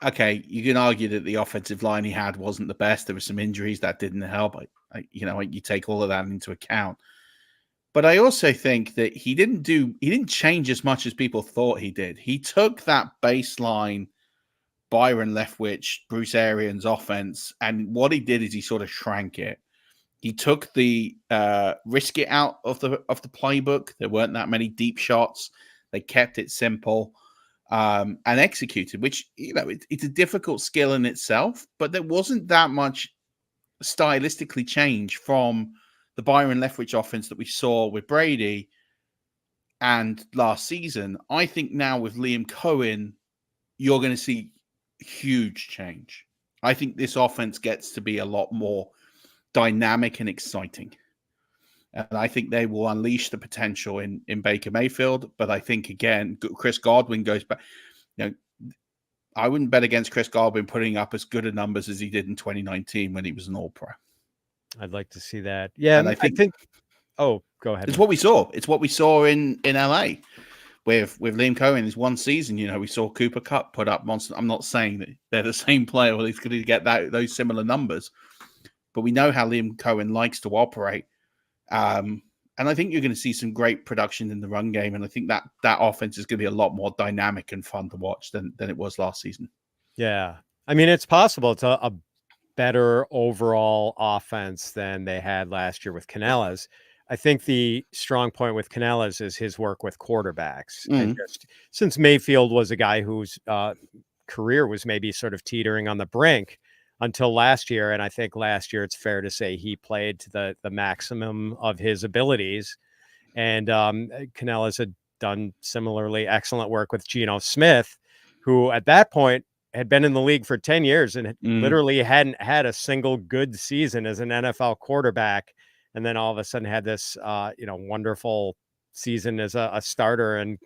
Okay, you can argue that the offensive line he had wasn't the best. There were some injuries that didn't help. You take all of that into account. But I also think that he didn't change as much as people thought he did. He took that baseline Byron Leftwich, Bruce Arians offense, and what he did is he sort of shrank it. He took the risk it out of the playbook. There weren't that many deep shots. They kept it simple. And executed, which, it's a difficult skill in itself, but there wasn't that much stylistically change from the Byron Leftwich offense that we saw with Brady and last season. I think now with Liam Cohen, you're going to see huge change. I think this offense gets to be a lot more dynamic and exciting. And I think they will unleash the potential in Baker Mayfield. But I think, again, Chris Godwin goes back. I wouldn't bet against Chris Godwin putting up as good a numbers as he did in 2019 when he was an All-Pro. I'd like to see that. Yeah, and I think. Oh, go ahead. It's what we saw. It's what we saw in LA with Liam Cohen. His one season, we saw Cooper Kupp put up monster. I'm not saying that they're the same player or he's going to get those similar numbers, but we know how Liam Cohen likes to operate. And I think you're going to see some great production in the run game. And I think that offense is going to be a lot more dynamic and fun to watch than it was last season. Yeah. I mean, it's possible. It's a better overall offense than they had last year with Canales. I think the strong point with Canales is his work with quarterbacks. And just since Mayfield was a guy whose career was maybe sort of teetering on the brink until last year. And I think last year, it's fair to say he played to the maximum of his abilities. And Canales had done similarly excellent work with Geno Smith, who at that point had been in the league for 10 years and literally hadn't had a single good season as an NFL quarterback. And then all of a sudden had this, wonderful season as a starter and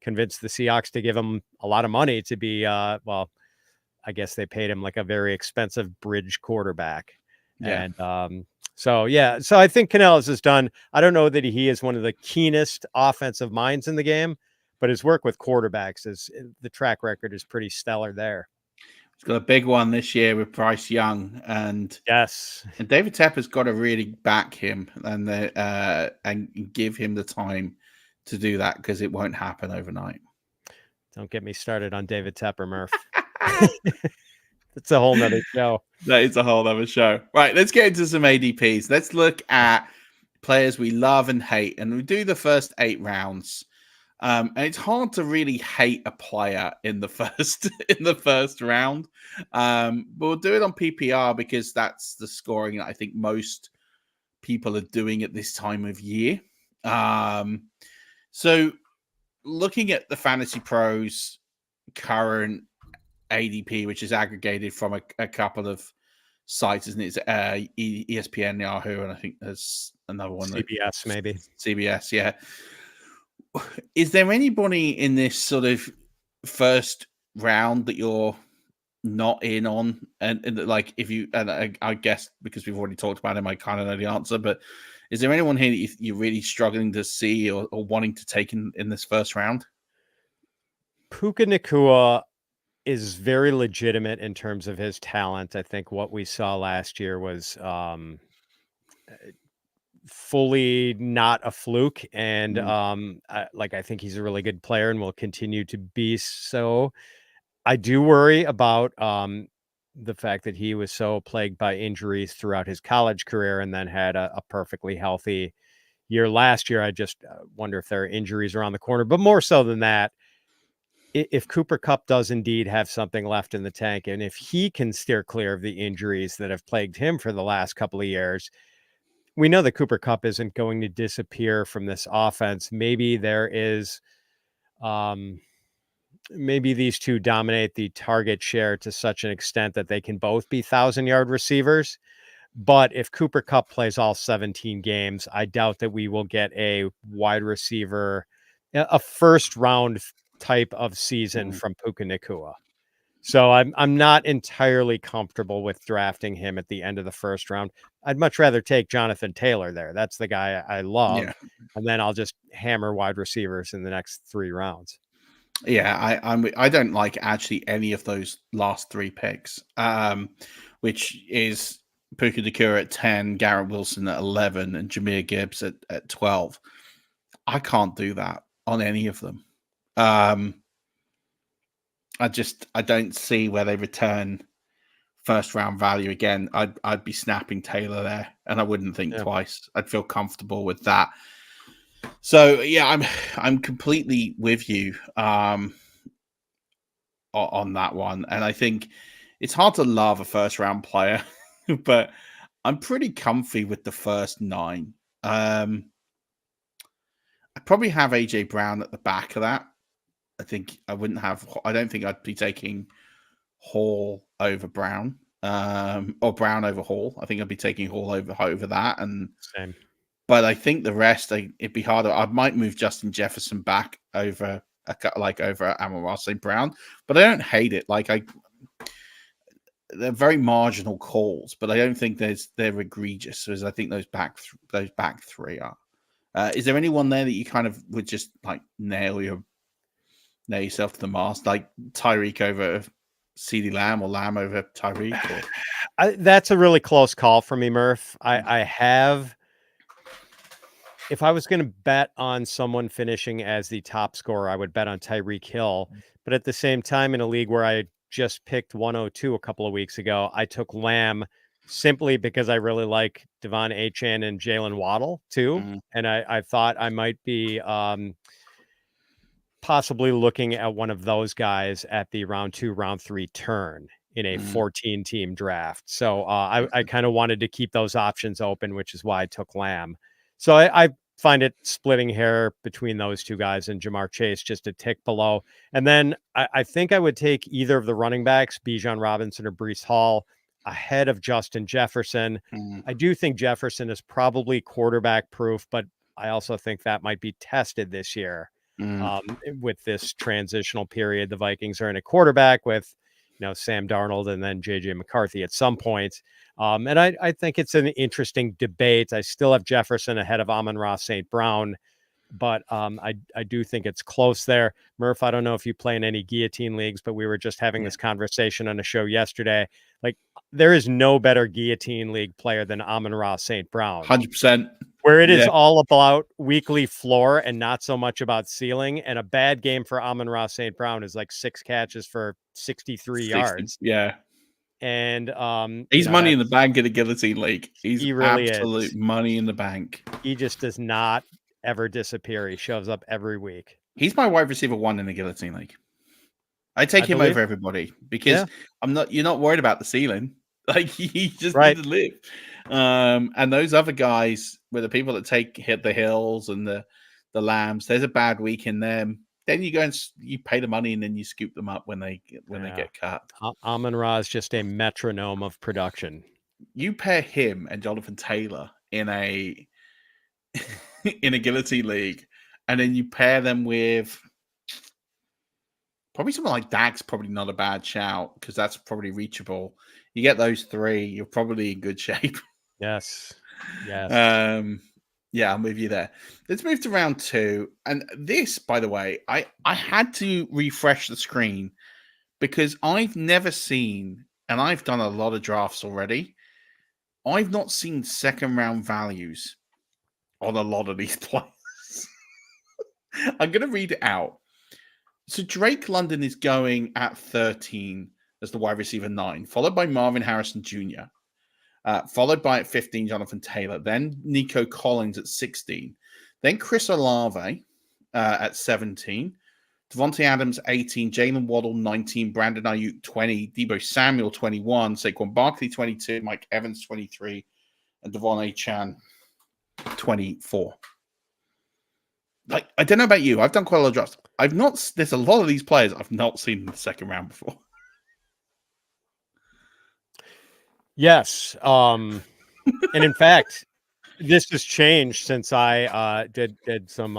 convinced the Seahawks to give him a lot of money to be, I guess they paid him like a very expensive bridge quarterback. Yeah. And so I think Canales has done, I don't know that he is one of the keenest offensive minds in the game, but his work with quarterbacks the track record is pretty stellar there. He's got a big one this year with Bryce Young, and David Tepper's got to really back him and give him the time to do that, because it won't happen overnight. Don't get me started on David Tepper, Murf. It's a whole nother show. That is a whole other show. Right, let's get into some ADPs. Let's look at players we love and hate, and we do the first 8 rounds. And it's hard to really hate a player in the first round. But we'll do it on PPR because that's the scoring that I think most people are doing at this time of year. So looking at the FantasyPros current ADP, which is aggregated from a couple of sites, isn't it? It's ESPN, Yahoo, and I think there's another one. CBS, maybe. CBS, yeah. Is there anybody in this sort of first round that you're not in on? And like, if you, and I guess because we've already talked about him, I kind of know the answer, but is there anyone here that you're really struggling to see or wanting to take in this first round? Puka Nacua is very legitimate in terms of his talent. I think what we saw last year was fully not a fluke. And I think he's a really good player and will continue to be so. I do worry about the fact that he was so plagued by injuries throughout his college career and then had a perfectly healthy year last year. I just wonder if there are injuries around the corner, but more so than that, if Cooper Kupp does indeed have something left in the tank, and if he can steer clear of the injuries that have plagued him for the last couple of years, we know that Cooper Kupp isn't going to disappear from this offense. Maybe there is, maybe these two dominate the target share to such an extent that they can both be 1,000-yard receivers. But if Cooper Kupp plays all 17 games, I doubt that we will get a wide receiver, a first round type of season from Puka Nacua. So I'm not entirely comfortable with drafting him at the end of the first round. I'd much rather take Jonathan Taylor there. That's the guy I love. Yeah. And then I'll just hammer wide receivers in the next 3 rounds. Yeah, I don't like actually any of those last 3 picks, which is Puka Nacua at 10, Garrett Wilson at 11, and Jahmyr Gibbs at 12. I can't do that on any of them. I don't see where they return first round value again. I'd be snapping Taylor there, and I wouldn't think twice. I'd feel comfortable with that. So yeah, I'm completely with you on that one, and I think it's hard to love a first round player, but I'm pretty comfy with the first 9. I probably have AJ Brown at the back of that. I don't think I'd be taking Hall over Brown, or Brown over Hall. I think I'd be taking Hall over that. And same. But I think the rest, it'd be harder. I might move Justin Jefferson back over Amon-Ra St. Brown, but I don't hate it. They're very marginal calls, but I don't think they're egregious. As I think those back 3 are. Is there anyone there that you kind of would just like nail yourself to the mast, like Tyreek over CeeDee Lamb or Lamb over Tyreek? That's a really close call for me, Murph. I have if I was going to bet on someone finishing as the top scorer, I would bet on Tyreek Hill. But at the same time, in a league where I just picked 102 a couple of weeks ago, I took Lamb simply because I really like Devon Achane and Jalen Waddle too. And I thought I might be possibly looking at one of those guys at the round 2, round 3 turn in a 14-team draft. So I kind of wanted to keep those options open, which is why I took Lamb. So I find it splitting hair between those two guys and Jamar Chase just a tick below. And then I think I would take either of the running backs, Bijan Robinson or Breece Hall, ahead of Justin Jefferson. I do think Jefferson is probably quarterback proof, but I also think that might be tested this year. With this transitional period, the Vikings are in a quarterback with, Sam Darnold and then JJ McCarthy at some point. And I think it's an interesting debate. I still have Jefferson ahead of Amon-Ra St. Brown, but I do think it's close there. Murph, I don't know if you play in any guillotine leagues, but we were just having this conversation on a show yesterday. Like, there is no better guillotine league player than Amon-Ra St. Brown. 100%. Where it is all about weekly floor and not so much about ceiling. And a bad game for Amon-Ra St. Brown is like 6 catches for 63 yards. Yeah. And he's money in the bank in a guillotine league. He really absolute money in the bank. He just does not ever disappear. He shows up every week. He's my wide receiver 1 in the guillotine league. I take him over everybody because you're not worried about the ceiling. Like, he just needs to live. And those other guys were the people that hit the Hills and the Lambs. There's a bad week in them. Then you go and you pay the money and then you scoop them up when they get cut. Amon-Ra is just a metronome of production. You pair him and Jonathan Taylor in a guillotine league, and then you pair them with probably someone like Dak's probably not a bad shout because that's probably reachable. You get those 3, you're probably in good shape. Yes. Yeah, I'm with you there. Let's move to round 2. And this, by the way, I had to refresh the screen because I've never seen, and I've done a lot of drafts already, I've not seen second round values on a lot of these players. I'm going to read it out. So Drake London is going at 13 as the wide receiver 9, followed by Marvin Harrison Jr., followed by at 15, Jonathan Taylor, then Nico Collins at 16, then Chris Olave at 17, Devontae Adams 18, Jalen Waddle 19, Brandon Ayuk 20, Deebo Samuel 21, Saquon Barkley 22, Mike Evans 23, and Devon Achane 24. Like, I don't know about you. I've done quite a lot of drafts. There's a lot of these players I've not seen in the second round before. Yes. And in fact, this has changed since I did some,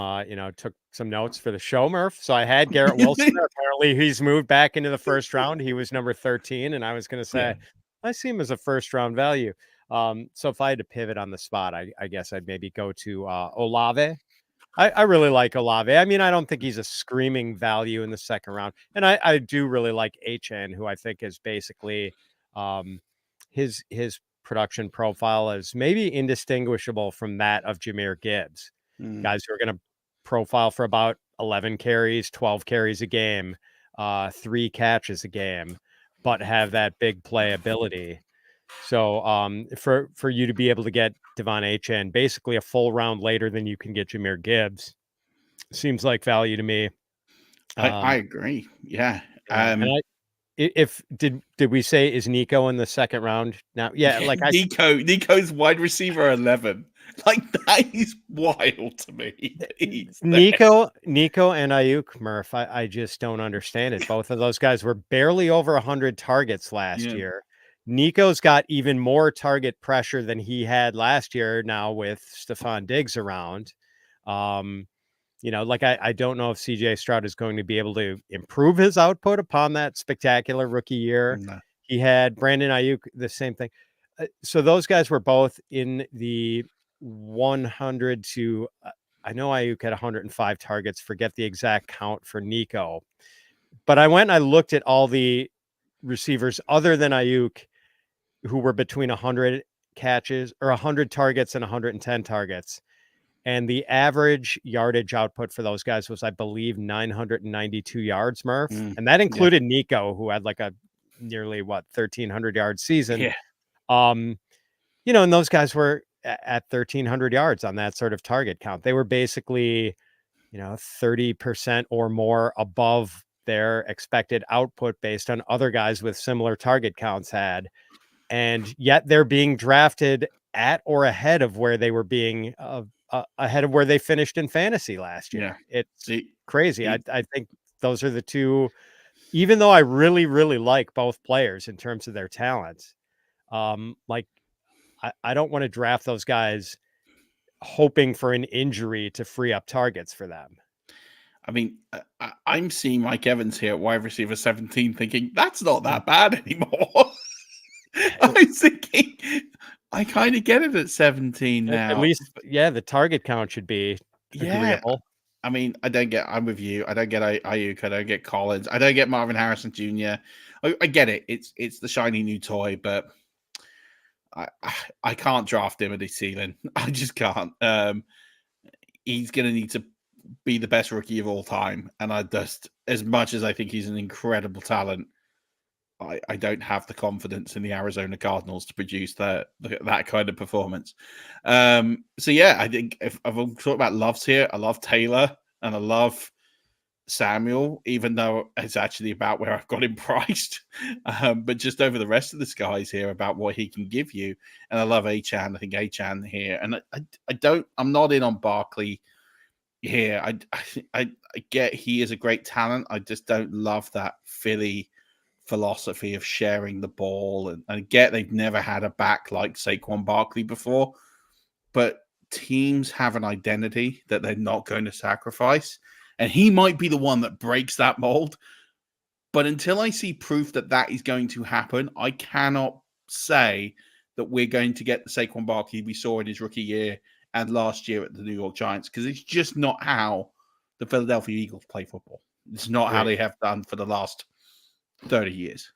took some notes for the show, Murph. So I had Garrett Wilson. Apparently he's moved back into the first round. He was number 13. And I was going to say, I see him as a first round value. So if I had to pivot on the spot, I guess I'd maybe go to Olave. I really like Olave. I mean, I don't think he's a screaming value in the second round. And I do really like Achane, who I think is basically his production profile is maybe indistinguishable from that of Jahmyr Gibbs. Guys who are going to profile for about 11 carries, 12 carries a game, 3 catches a game, but have that big play ability. So for you to be able to get Devon Achane basically a full round later than you can get Jahmyr Gibbs seems like value to me. I agree. Yeah. Did we say is Nico in the second round now? Yeah, like Nico's wide receiver 11. Like, that is wild to me. Nico and Ayuk, Murph. I just don't understand it. Both of those guys were barely over 100 targets last year. Nico's got even more target pressure than he had last year now with Stephon Diggs around. I don't know if CJ Stroud is going to be able to improve his output upon that spectacular rookie year. No. He had Brandon Ayuk, the same thing. So those guys were both in the 100 to, I know Ayuk had 105 targets, forget the exact count for Nico. But I went and I looked at all the receivers other than Ayuk who were between 100 catches or 100 targets and 110 targets. And the average yardage output for those guys was, I believe, 992 yards, Murph. And that included Nico, who had like a nearly 1,300 yard season. Yeah. And those guys were at 1,300 yards on that sort of target count. They were basically, 30% or more above their expected output based on other guys with similar target counts had. And yet they're being drafted at or ahead of where they were being ahead of where they finished in fantasy last year. Yeah. It's crazy. I think those are the two, even though I really, really like both players in terms of their talents. I don't want to draft those guys hoping for an injury to free up targets for them. I mean, I'm seeing Mike Evans here at wide receiver 17 thinking, that's not that bad anymore. I'm thinking, I kind of get it at 17 now. At least, the target count should be agreeable. I mean, I'm with you. I don't get Ayuk. I don't get Collins. I don't get Marvin Harrison Jr. I get it. It's the shiny new toy, but I can't draft him at his ceiling. I just can't. He's going to need to be the best rookie of all time. And as much as I think he's an incredible talent, I don't have the confidence in the Arizona Cardinals to produce that kind of performance. I think if I'm talking about loves here, I love Taylor and I love Samuel, even though it's actually about where I've got him priced. But just over the rest of the guys here about what he can give you. And I love Achane. I think Achane here. And I'm not in on Barkley here. I get he is a great talent. I just don't love that Philly philosophy of sharing the ball, and I get they've never had a back like Saquon Barkley before, but teams have an identity that they're not going to sacrifice, and he might be the one that breaks that mold. But until I see proof that is going to happen, I cannot say that we're going to get the Saquon Barkley we saw in his rookie year and last year at the New York Giants, because it's just not how the Philadelphia Eagles play football. It's not how they have done for the last 30 years.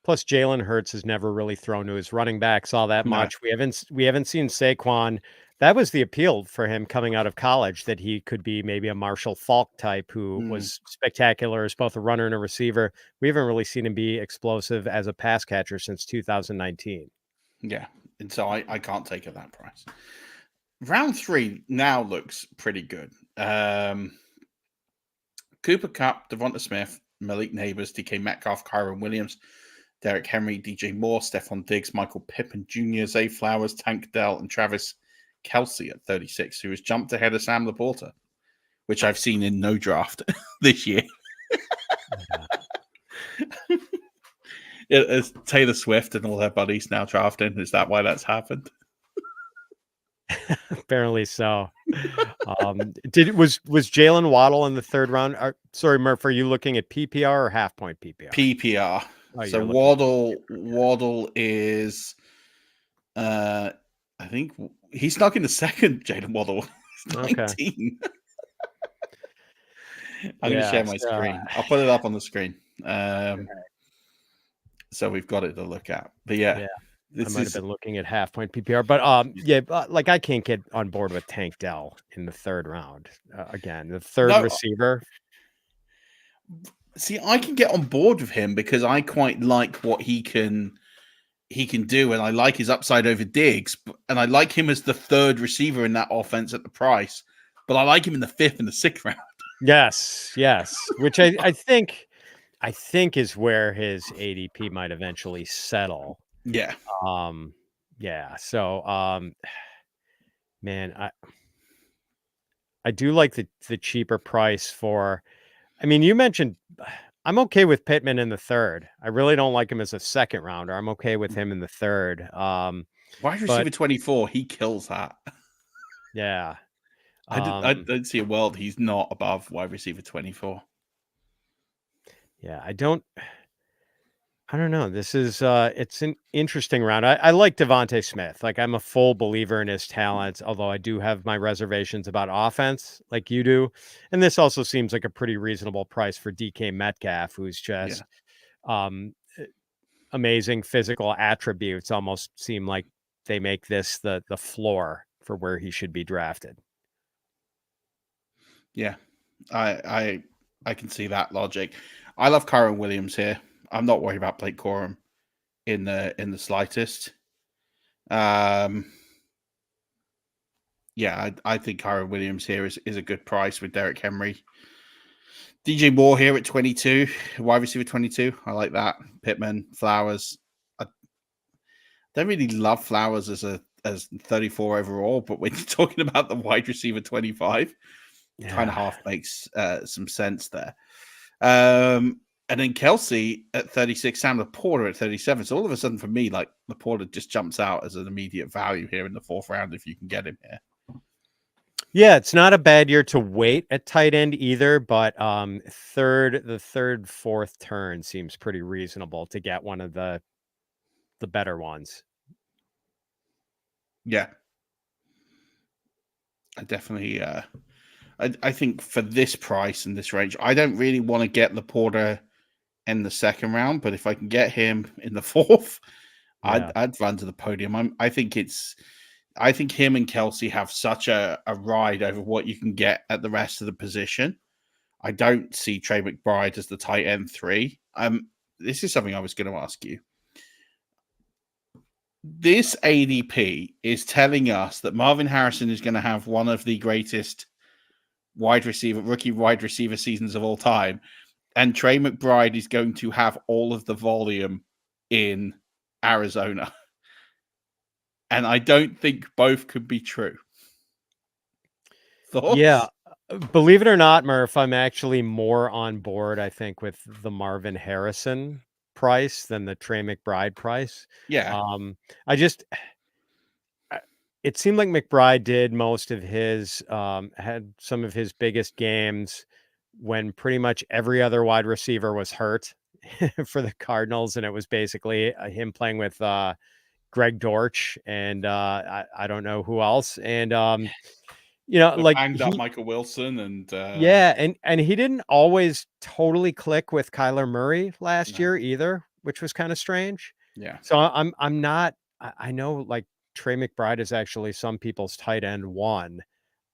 Plus, Jalen Hurts has never really thrown to his running backs all that much. We haven't seen Saquon. That was the appeal for him coming out of college, that he could be maybe a Marshall Faulk type who was spectacular as both a runner and a receiver. We haven't really seen him be explosive as a pass catcher since 2019. Yeah, and so I can't take at that price. Round 3 now looks pretty good. Cooper Kupp, Devonta Smith, Malik Neighbors, DK Metcalf, Kyron Williams, Derrick Henry, DJ Moore, Stephon Diggs, Michael Pittman Jr., Zay Flowers, Tank Dell, and Travis Kelce at 36, who has jumped ahead of Sam Laporta, which I've seen in no draft this year. It's Taylor Swift and all her buddies now drafting. Is that why that's happened? Apparently so. Was Jalen Waddle in the third round? Sorry, Murph, are you looking at PPR or half point PPR? PPR. So Waddle is, I think he snuck in the second. Jalen Waddle, he's 19. Okay. I'm going to share my screen. I'll put it up on the screen. So we've got it to look at. But yeah. I might have been looking at half point PPR, but I can't get on board with Tank Dell in the third round. Again, the third receiver. See, I can get on board with him because I quite like what he can do, and I like his upside over Diggs, and I like him as the third receiver in that offense at the price. But I like him in the 5th and the 6th round. Yes, which I think is where his ADP might eventually settle. Yeah. So, man, I do like the cheaper price for, I mean, you mentioned, I'm okay with Pittman in the third. I really don't like him as a second rounder. I'm okay with him in the third. Wide receiver 24, he kills that. Yeah. I don't see a world he's not above wide receiver 24. Yeah, I don't know. This is it's an interesting round. I like Devonta Smith. Like, I'm a full believer in his talents, although I do have my reservations about offense, like you do. And this also seems like a pretty reasonable price for DK Metcalf, who's just amazing physical attributes. Almost seem like they make this the floor for where he should be drafted. Yeah, I can see that logic. I love Kyron Williams here. I'm not worried about Blake Corum in the slightest. Yeah, I think Kyron Williams here is a good price with Derrick Henry. DJ Moore here at 22, wide receiver 22. I like that. Pittman, Flowers. I don't really love Flowers as 34 overall, but when you're talking about the wide receiver 25, kind of half makes some sense there. And then Kelsey at 36, Sam Laporta at 37. So all of a sudden for me, like Laporta just jumps out as an immediate value here in the 4th round if you can get him here. Yeah, it's not a bad year to wait at tight end either, but the third, 4th turn seems pretty reasonable to get one of the better ones. Yeah. I definitely I think for this price and this range, I don't really want to get Laporta in the 2nd round, but if I can get him in the 4th, I'd run to the podium. I think him and Kelsey have such a ride over what you can get at the rest of the position. I don't see Trey McBride as the tight end 3. This is something I was going to ask you. This ADP is telling us that Marvin Harrison is going to have one of the greatest rookie wide receiver seasons of all time, and Trey McBride is going to have all of the volume in Arizona. And I don't think both could be true. Thoughts? Yeah. Believe it or not, Murph, I'm actually more on board, I think, with the Marvin Harrison price than the Trey McBride price. Yeah. It seemed like McBride did most of his, had some of his biggest games when pretty much every other wide receiver was hurt for the Cardinals. And it was basically him playing with Greg Dortch and I don't know who else. And, banged up Michael Wilson and and he didn't always totally click with Kyler Murray last year either, which was kind of strange. Yeah. So I'm not. I know like Trey McBride is actually some people's tight end 1.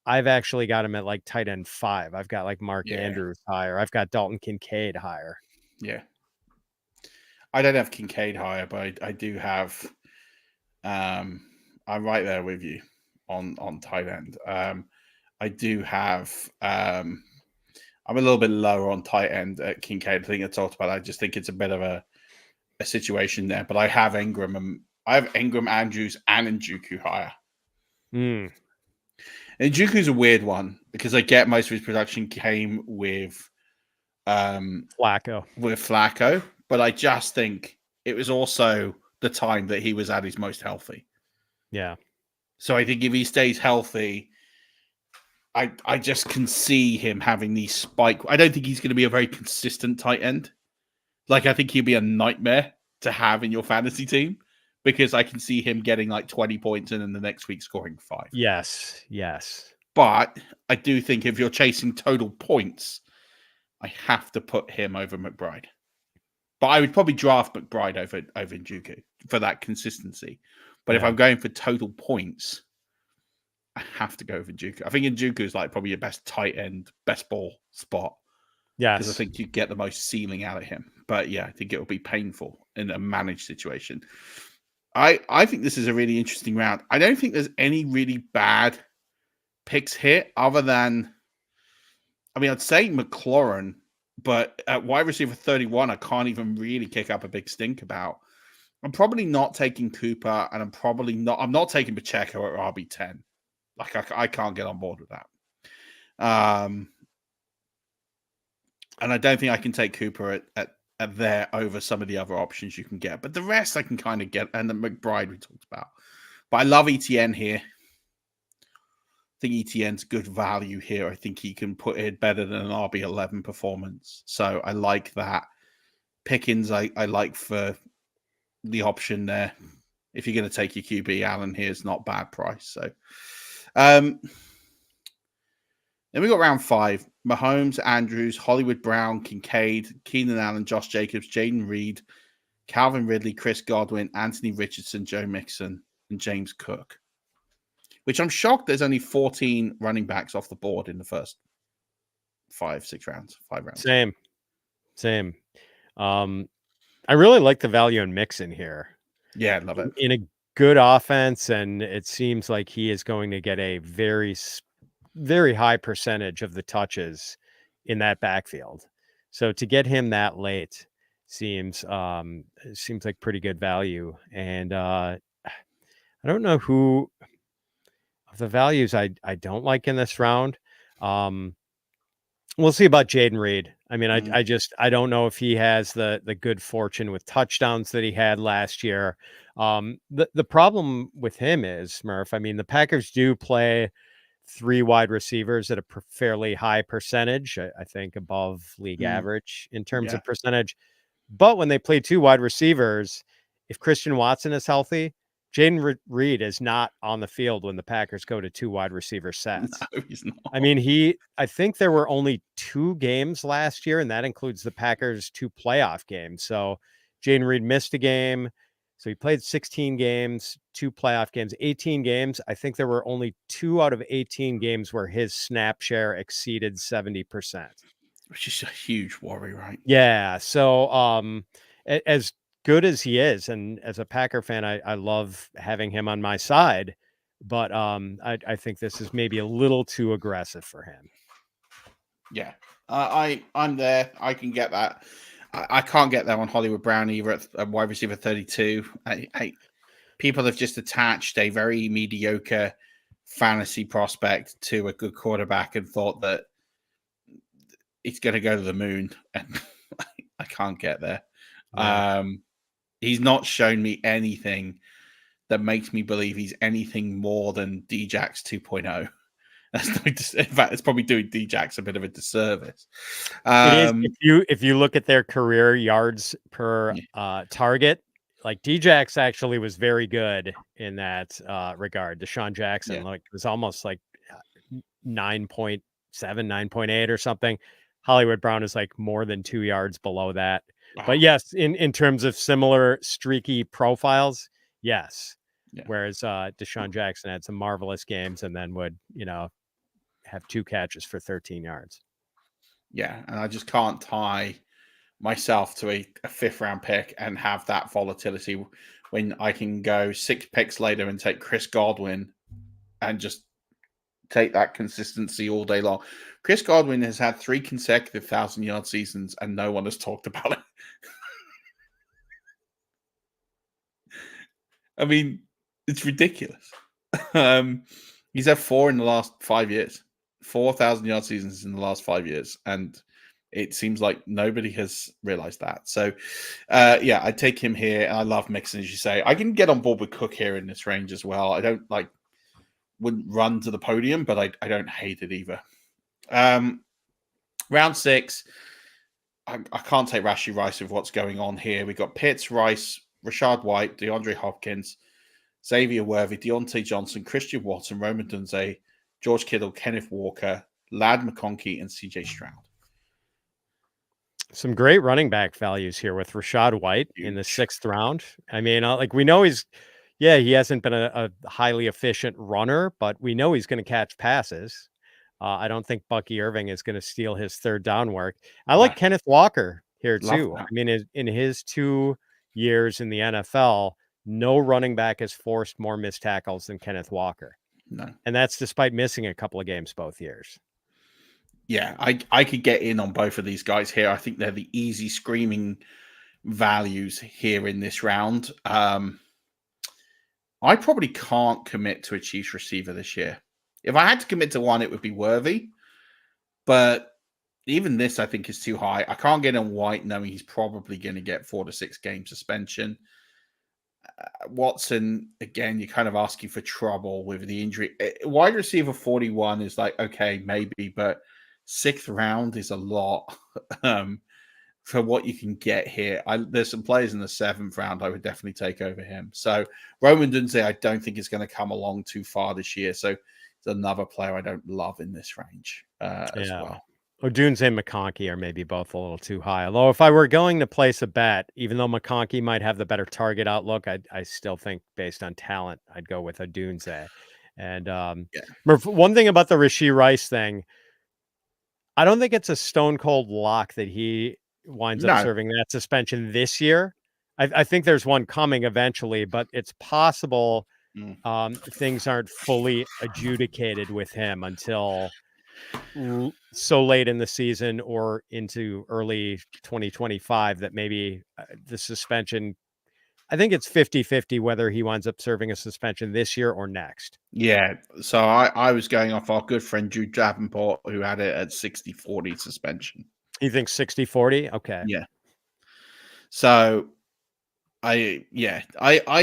I've actually got him at like tight end 5. I've got like Mark Andrews higher. I've got Dalton Kincaid higher. Yeah. I don't have Kincaid higher, but I do have. I'm right there with you on tight end. I do have. I'm a little bit lower on tight end at Kincaid. I think I talked about. I just think it's a bit of a situation there. But I have Ingram, Andrews, and Njoku higher. Njoku's a weird one because I get most of his production came with Flacco. But I just think it was also the time that he was at his most healthy. Yeah. So I think if he stays healthy, I just can see him having these spike. I don't think he's going to be a very consistent tight end. Like, I think he'll be a nightmare to have in your fantasy team because I can see him getting like 20 points and then the next week scoring 5. Yes. But I do think if you're chasing total points, I have to put him over McBride. But I would probably draft McBride over Njoku for that consistency. But if I'm going for total points, I have to go for Njoku. I think Njoku is like probably your best tight end, best ball spot. Yes. Because I think you get the most ceiling out of him. But yeah, I think it will be painful in a managed situation. I think this is a really interesting round. I don't think there's any really bad picks here other than, I'd say McLaurin, but at wide receiver 31, I can't even really kick up a big stink about. I'm probably not taking Cooper, and I'm not taking Pacheco at RB10. Like, I can't get on board with that. And I don't think I can take Cooper at there over some of the other options you can get. But the rest I can kind of get, and the McBride we talked about. But I love ETN here. I think ETN's good value here. I think he can put it better than an RB11 performance. So I like that. Pickens, I like for the option there. If you're going to take your QB, Allen here is not bad price. So then we got round 5. Mahomes, Andrews, Hollywood Brown, Kincaid, Keenan Allen, Josh Jacobs, Jaden Reed, Calvin Ridley, Chris Godwin, Anthony Richardson, Joe Mixon, and James Cook. Which I'm shocked there's only 14 running backs off the board in the first 5 rounds. Same. I really like the value in Mixon here. Yeah, love it. In a good offense, and it seems like he is going to get a very, very high percentage of the touches in that backfield. So to get him that late seems like pretty good value. And I don't know who of the values I don't like in this round. We'll see about Jaden Reed. I mean, I don't know if he has the good fortune with touchdowns that he had last year. The problem with him is, Murph, I mean, the Packers do play 3 wide receivers at a fairly high percentage, I think above league average in terms of percentage. But when they play 2 wide receivers, if Christian Watson is healthy, Jaden Reed is not on the field when the Packers go to 2 wide receiver sets. No, he's not. I mean, I think there were only 2 games last year, and that includes the Packers' 2 playoff games. So Jaden Reed missed a game. So he played 16 games, 2 playoff games, 18 games. I think there were only 2 out of 18 games where his snap share exceeded 70%. Which is a huge worry, right? Yeah. So as good as he is, and as a Packer fan, I love having him on my side, but I think this is maybe a little too aggressive for him. Yeah. I'm there. I can get that. I can't get that on Hollywood Brown either at wide receiver 32. People have just attached a very mediocre fantasy prospect to a good quarterback and thought that it's going to go to the moon, and I can't get there. Yeah. He's not shown me anything that makes me believe he's anything more than Djax 2.0. In fact, it's probably doing Djax a bit of a disservice. It is, if you look at their career yards per target, like Djax actually was very good in that regard. Deshaun Jackson was almost like 9.7, 9.8 or something. Hollywood Brown is like more than 2 yards below that. Wow. But yes, in terms of similar streaky profiles, yes. Yeah. Whereas Deshaun Jackson had some marvelous games and then would, have 2 catches for 13 yards. Yeah, and I just can't tie myself to a 5th round pick and have that volatility when I can go 6 picks later and take Chris Godwin and just take that consistency all day long. Chris Godwin has had 3 consecutive 1,000-yard seasons and no one has talked about it. I mean, it's ridiculous. He's had 4 in the last 5 years. 4,000-yard seasons in the last 5 years, and it seems like nobody has realized that. So, I take him here, and I love Mixon, as you say. I can get on board with Cook here in this range as well. I don't wouldn't run to the podium, but I don't hate it either. Round 6, I can't take Rashee Rice with what's going on here. We've got Pitts, Rice, Rashad White, DeAndre Hopkins, Xavier Worthy, Deontay Johnson, Christian Watson, Roman Dunze, George Kittle, Kenneth Walker, Ladd McConkey, and CJ Stroud. Some great running back values here with Rashad White in the 6th round. I mean, we know he hasn't been a highly efficient runner, but we know he's going to catch passes. I don't think Bucky Irving is going to steal his 3rd down work. I like Kenneth Walker here too. I mean, in his 2 years in the NFL, no running back has forced more missed tackles than Kenneth Walker. No. And that's despite missing a couple of games both years. Yeah, I could get in on both of these guys here. I think they're the easy screaming values here in this round. I probably can't commit to a Chiefs receiver this year. If I had to commit to one, it would be Worthy. But even this, I think, is too high. I can't get on White knowing he's probably going to get 4 to 6 game suspension. Watson, again, you're kind of asking for trouble with the injury. Wide receiver 41 is like, okay, maybe, but 6th round is a lot for what you can get here. There's some players in the 7th round I would definitely take over him. So Roman Dunze, I don't think is going to come along too far this year. So it's another player I don't love in this range as well. Odunze and McConkey are maybe both a little too high. Although if I were going to place a bet, even though McConkey might have the better target outlook, I still think based on talent, I'd go with Odunze. And one thing about the Rashee Rice thing, I don't think it's a stone cold lock that he winds up serving that suspension this year. I think there's one coming eventually, but it's possible things aren't fully adjudicated with him until so late in the season or into early 2025 that maybe the suspension, I think it's 50-50 whether he winds up serving a suspension this year or next. Yeah. So I was going off our good friend Jude Davenport, who had it at 60-40 suspension. You think 60-40? Okay. Yeah. So I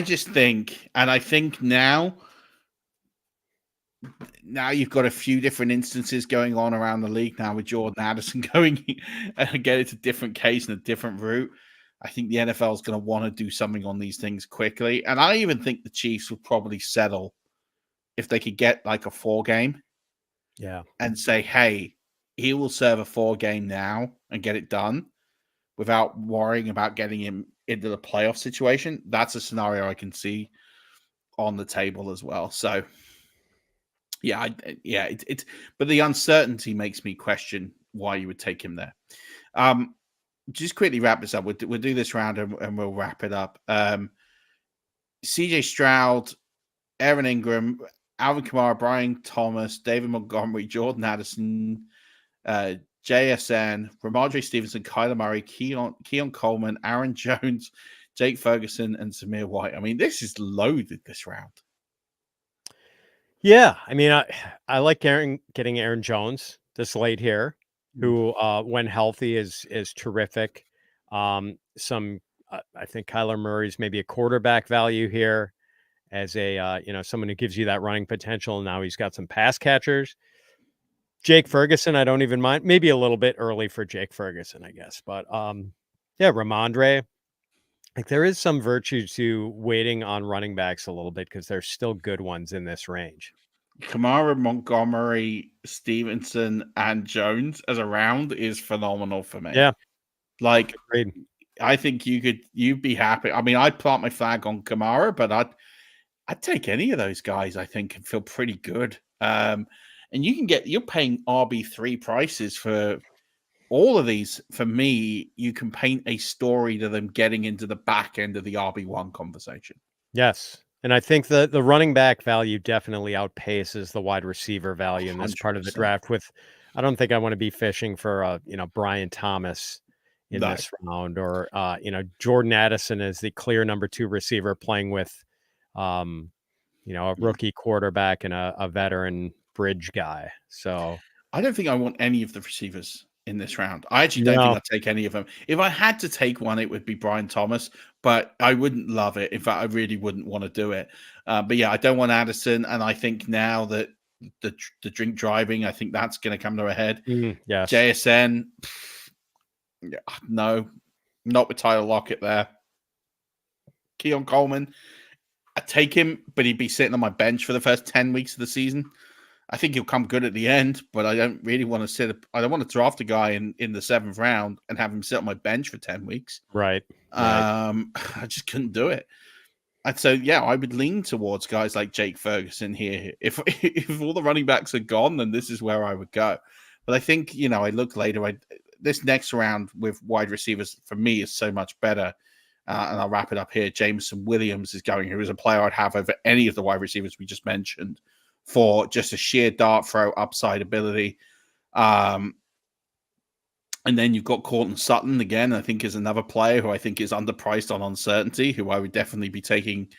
just think, and I think now you've got a few different instances going on around the league now with Jordan Addison going again. It's a different case and a different route. I think the NFL is going to want to do something on these things quickly. And I even think the Chiefs would probably settle if they could get like a 4-game. Yeah. And say, hey, he will serve a 4-game now and get it done without worrying about getting him into the playoff situation. That's a scenario I can see on the table as well. So, it's but the uncertainty makes me question why you would take him there. Just quickly wrap this up. We'll do this round and we'll wrap it up. CJ Stroud, Aaron Ingram, Alvin Kamara, Brian Thomas, David Montgomery, Jordan Addison, JSN, Ramondre Stevenson, Kyler Murray, Keon Coleman, Aaron Jones, Jake Ferguson, and Zamir White. I mean, this is loaded this round. Yeah, I mean, I like getting Aaron Jones this late here, who when healthy is terrific. I think Kyler Murray's maybe a quarterback value here as a someone who gives you that running potential. And now he's got some pass catchers. Jake Ferguson, I don't even mind. Maybe a little bit early for Jake Ferguson, I guess. But Ramondre. Like there is some virtue to waiting on running backs a little bit because there's still good ones in this range. Kamara, Montgomery, Stevenson, and Jones as a round is phenomenal for me. Yeah. Like, agreed. I think you'd be happy. I mean, I'd plant my flag on Kamara, but I'd take any of those guys, I think, and feel pretty good. And you're paying RB3 prices for all of these. For me, you can paint a story to them getting into the back end of the RB1 conversation. Yes. And I think the running back value definitely outpaces the wide receiver value in this 100%. Part of the draft. I don't think I want to be fishing for Brian Thomas in this round, or Jordan Addison is the clear number 2 receiver playing with a rookie quarterback and a veteran bridge guy. So I don't think I want any of the receivers in this round. I actually don't think I'd take any of them. If I had to take one, it would be Brian Thomas, but I wouldn't love it. In fact, I really wouldn't want to do it. But yeah, I don't want Addison. And I think now that the drink driving, I think that's going to come to a head. Yes. JSN, no, not with Tyler Lockett there. Keon Coleman, I'd take him, but he'd be sitting on my bench for the first 10 weeks of the season. I think he'll come good at the end, but I don't really want to I don't want to draft a guy in the 7th round and have him sit on my bench for 10 weeks. Right. I just couldn't do it. And so, I would lean towards guys like Jake Ferguson here. If all the running backs are gone, then this is where I would go. But I think, I look later, this next round with wide receivers for me is so much better. And I'll wrap it up here. Jameson Williams is going, who is a player I'd have over any of the wide receivers we just mentioned, for just a sheer dart throw upside ability. And then you've got Courtland Sutton again, I think is another player who I think is underpriced on uncertainty, who I would definitely be taking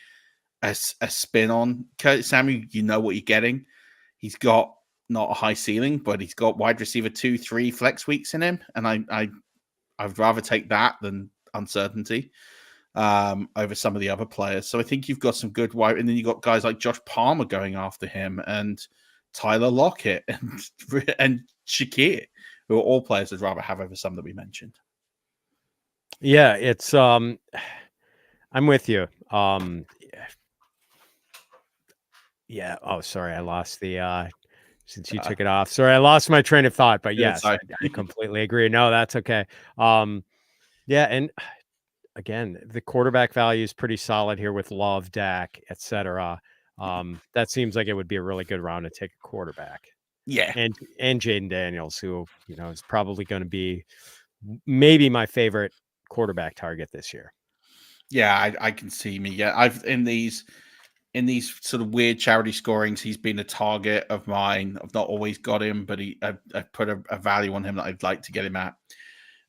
a spin on. Curtis Samuel, you know what you're getting. He's got not a high ceiling, but he's got wide receiver 2-3 flex weeks in him. And I'd rather take that than uncertainty over some of the other players. So I think you've got some good wide, and then you've got guys like Josh Palmer going after him, and Tyler Lockett and Shakir, who are all players I'd rather have over some that we mentioned. Yeah, it's I'm with you. Yeah. Oh, sorry, I lost the since you took it off. Sorry, I lost my train of thought. But yes, I completely agree. No, that's okay. Yeah, and again, the quarterback value is pretty solid here with Love, Dak, etc. That seems like it would be a really good round to take a quarterback. Yeah. and Jaden Daniels, who, is probably going to be maybe my favorite quarterback target this year. Yeah, I can see me. Yeah, I've in these sort of weird charity scorings, he's been a target of mine. I've not always got him, but I've put a value on him that I'd like to get him at.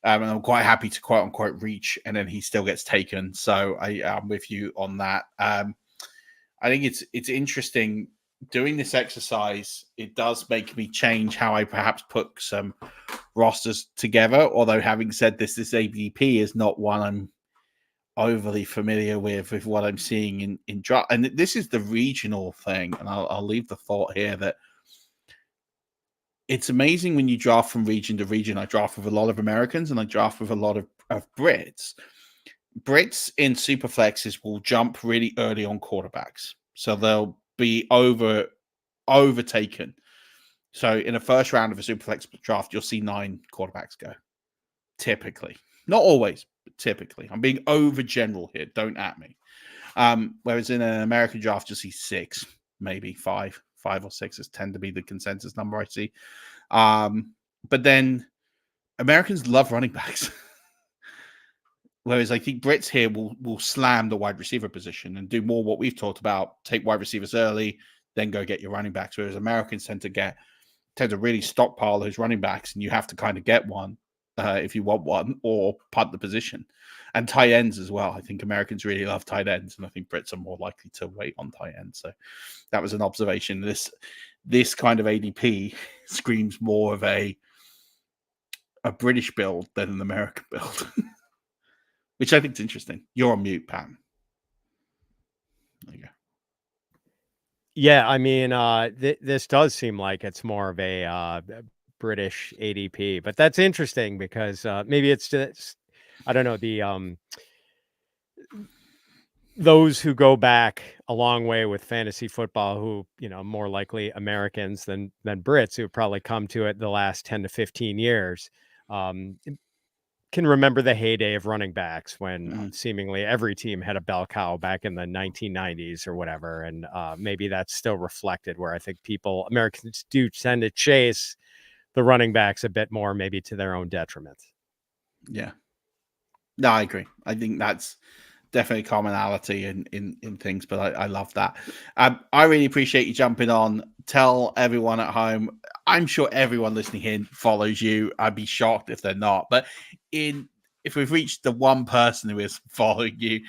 And I'm quite happy to quote unquote reach, and then he still gets taken. So I'm with you on that. I think it's interesting doing this exercise. It does make me change how I perhaps put some rosters together. Although having said this ADP is not one I'm overly familiar with what I'm seeing in draft. And this is the regional thing, and I'll leave the thought here that it's amazing when you draft from region to region. I draft with a lot of Americans and I draft with a lot of Brits. Brits in Superflexes will jump really early on quarterbacks. So they'll be overtaken. So in the first round of a Superflex draft, you'll see 9 quarterbacks go. Typically. Not always, but typically. I'm being over general here. Don't at me. Whereas in an American draft, you'll see 6, maybe 5. 5 or 6 tend to be the consensus number I see. But then Americans love running backs. Whereas I think Brits here will slam the wide receiver position and do more what we've talked about, take wide receivers early, then go get your running backs. Whereas Americans tend to really stockpile those running backs, and you have to kind of get one if you want one, or punt the position. And tight ends as well. I think Americans really love tight ends, and I think Brits are more likely to wait on tight ends. So that was an observation. This kind of ADP screams more of a British build than an American build, which I think is interesting. You're on mute, Pat. There you go. Yeah, I mean, this does seem like it's more of a British ADP, but that's interesting because maybe it's just, I don't know, those who go back a long way with fantasy football, who, more likely Americans than Brits, who have probably come to it the last 10 to 15 years, can remember the heyday of running backs when seemingly every team had a bell cow back in the 1990s or whatever. And maybe that's still reflected, where I think Americans do tend to chase the running backs a bit more, maybe to their own detriment. Yeah. No, I agree. I think that's definitely commonality in things, but I love that. I really appreciate you jumping on. Tell everyone at home. I'm sure everyone listening here follows you. I'd be shocked if they're not. But if we've reached the one person who is following you,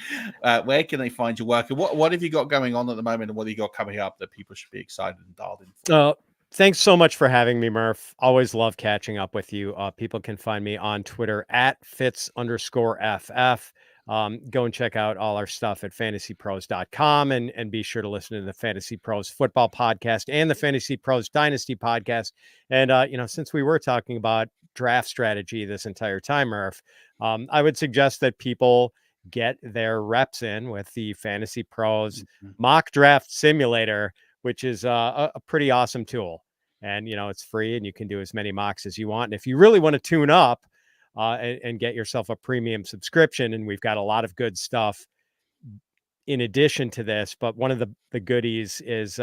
where can they find your work? And what have you got going on at the moment, and what have you got coming up that people should be excited and dialed in for? Thanks so much for having me, Murf. Always love catching up with you. People can find me on Twitter at Fitz_FF. Go and check out all our stuff at fantasypros.com, and be sure to listen to the Fantasy Pros Football Podcast and the Fantasy Pros Dynasty Podcast. And, since we were talking about draft strategy this entire time, Murf, I would suggest that people get their reps in with the Fantasy Pros Mock Draft Simulator, which is a pretty awesome tool. And, it's free, and you can do as many mocks as you want. And if you really want to tune up and get yourself a premium subscription, and we've got a lot of good stuff in addition to this, but one of the goodies is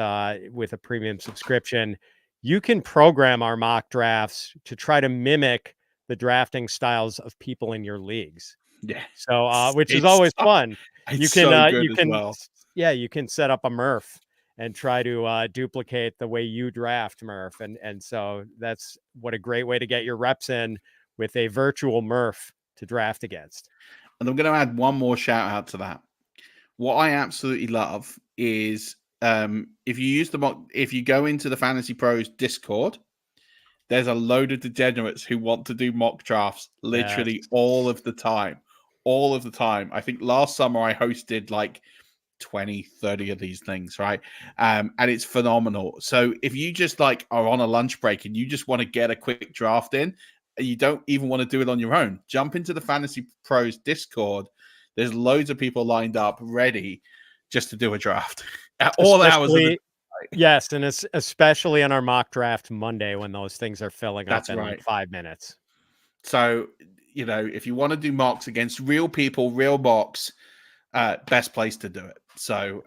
with a premium subscription, you can program our mock drafts to try to mimic the drafting styles of people in your leagues. Yeah. So, which is always fun. You can you can set up a Murf and try to duplicate the way you draft, Murf. And so that's what a great way to get your reps in with a virtual Murf to draft against. And I'm going to add one more shout out to that. What I absolutely love is if you go into the Fantasy Pros Discord, there's a load of degenerates who want to do mock drafts literally all of the time. All of the time. I think last summer I hosted like 20, 30 of these things, right? And it's phenomenal. So if you just are on a lunch break and you just want to get a quick draft in, you don't even want to do it on your own, jump into the Fantasy Pros Discord. There's loads of people lined up ready just to do a draft at all hours of the day. Yes, and it's especially on our mock draft Monday when those things are filling up in like 5 minutes. So, if you want to do mocks against real people, real mocks, best place to do it. So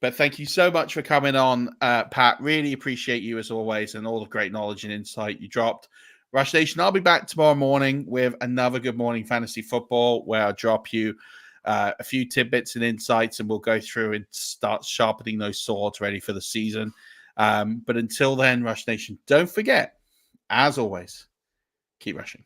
But thank you so much for coming on, Pat. Really appreciate you as always and all the great knowledge and insight you dropped. Rush Nation, I'll be back tomorrow morning with another Good Morning Fantasy Football where I'll drop you a few tidbits and insights, and we'll go through and start sharpening those swords ready for the season. But until then, Rush Nation, don't forget, as always, keep rushing.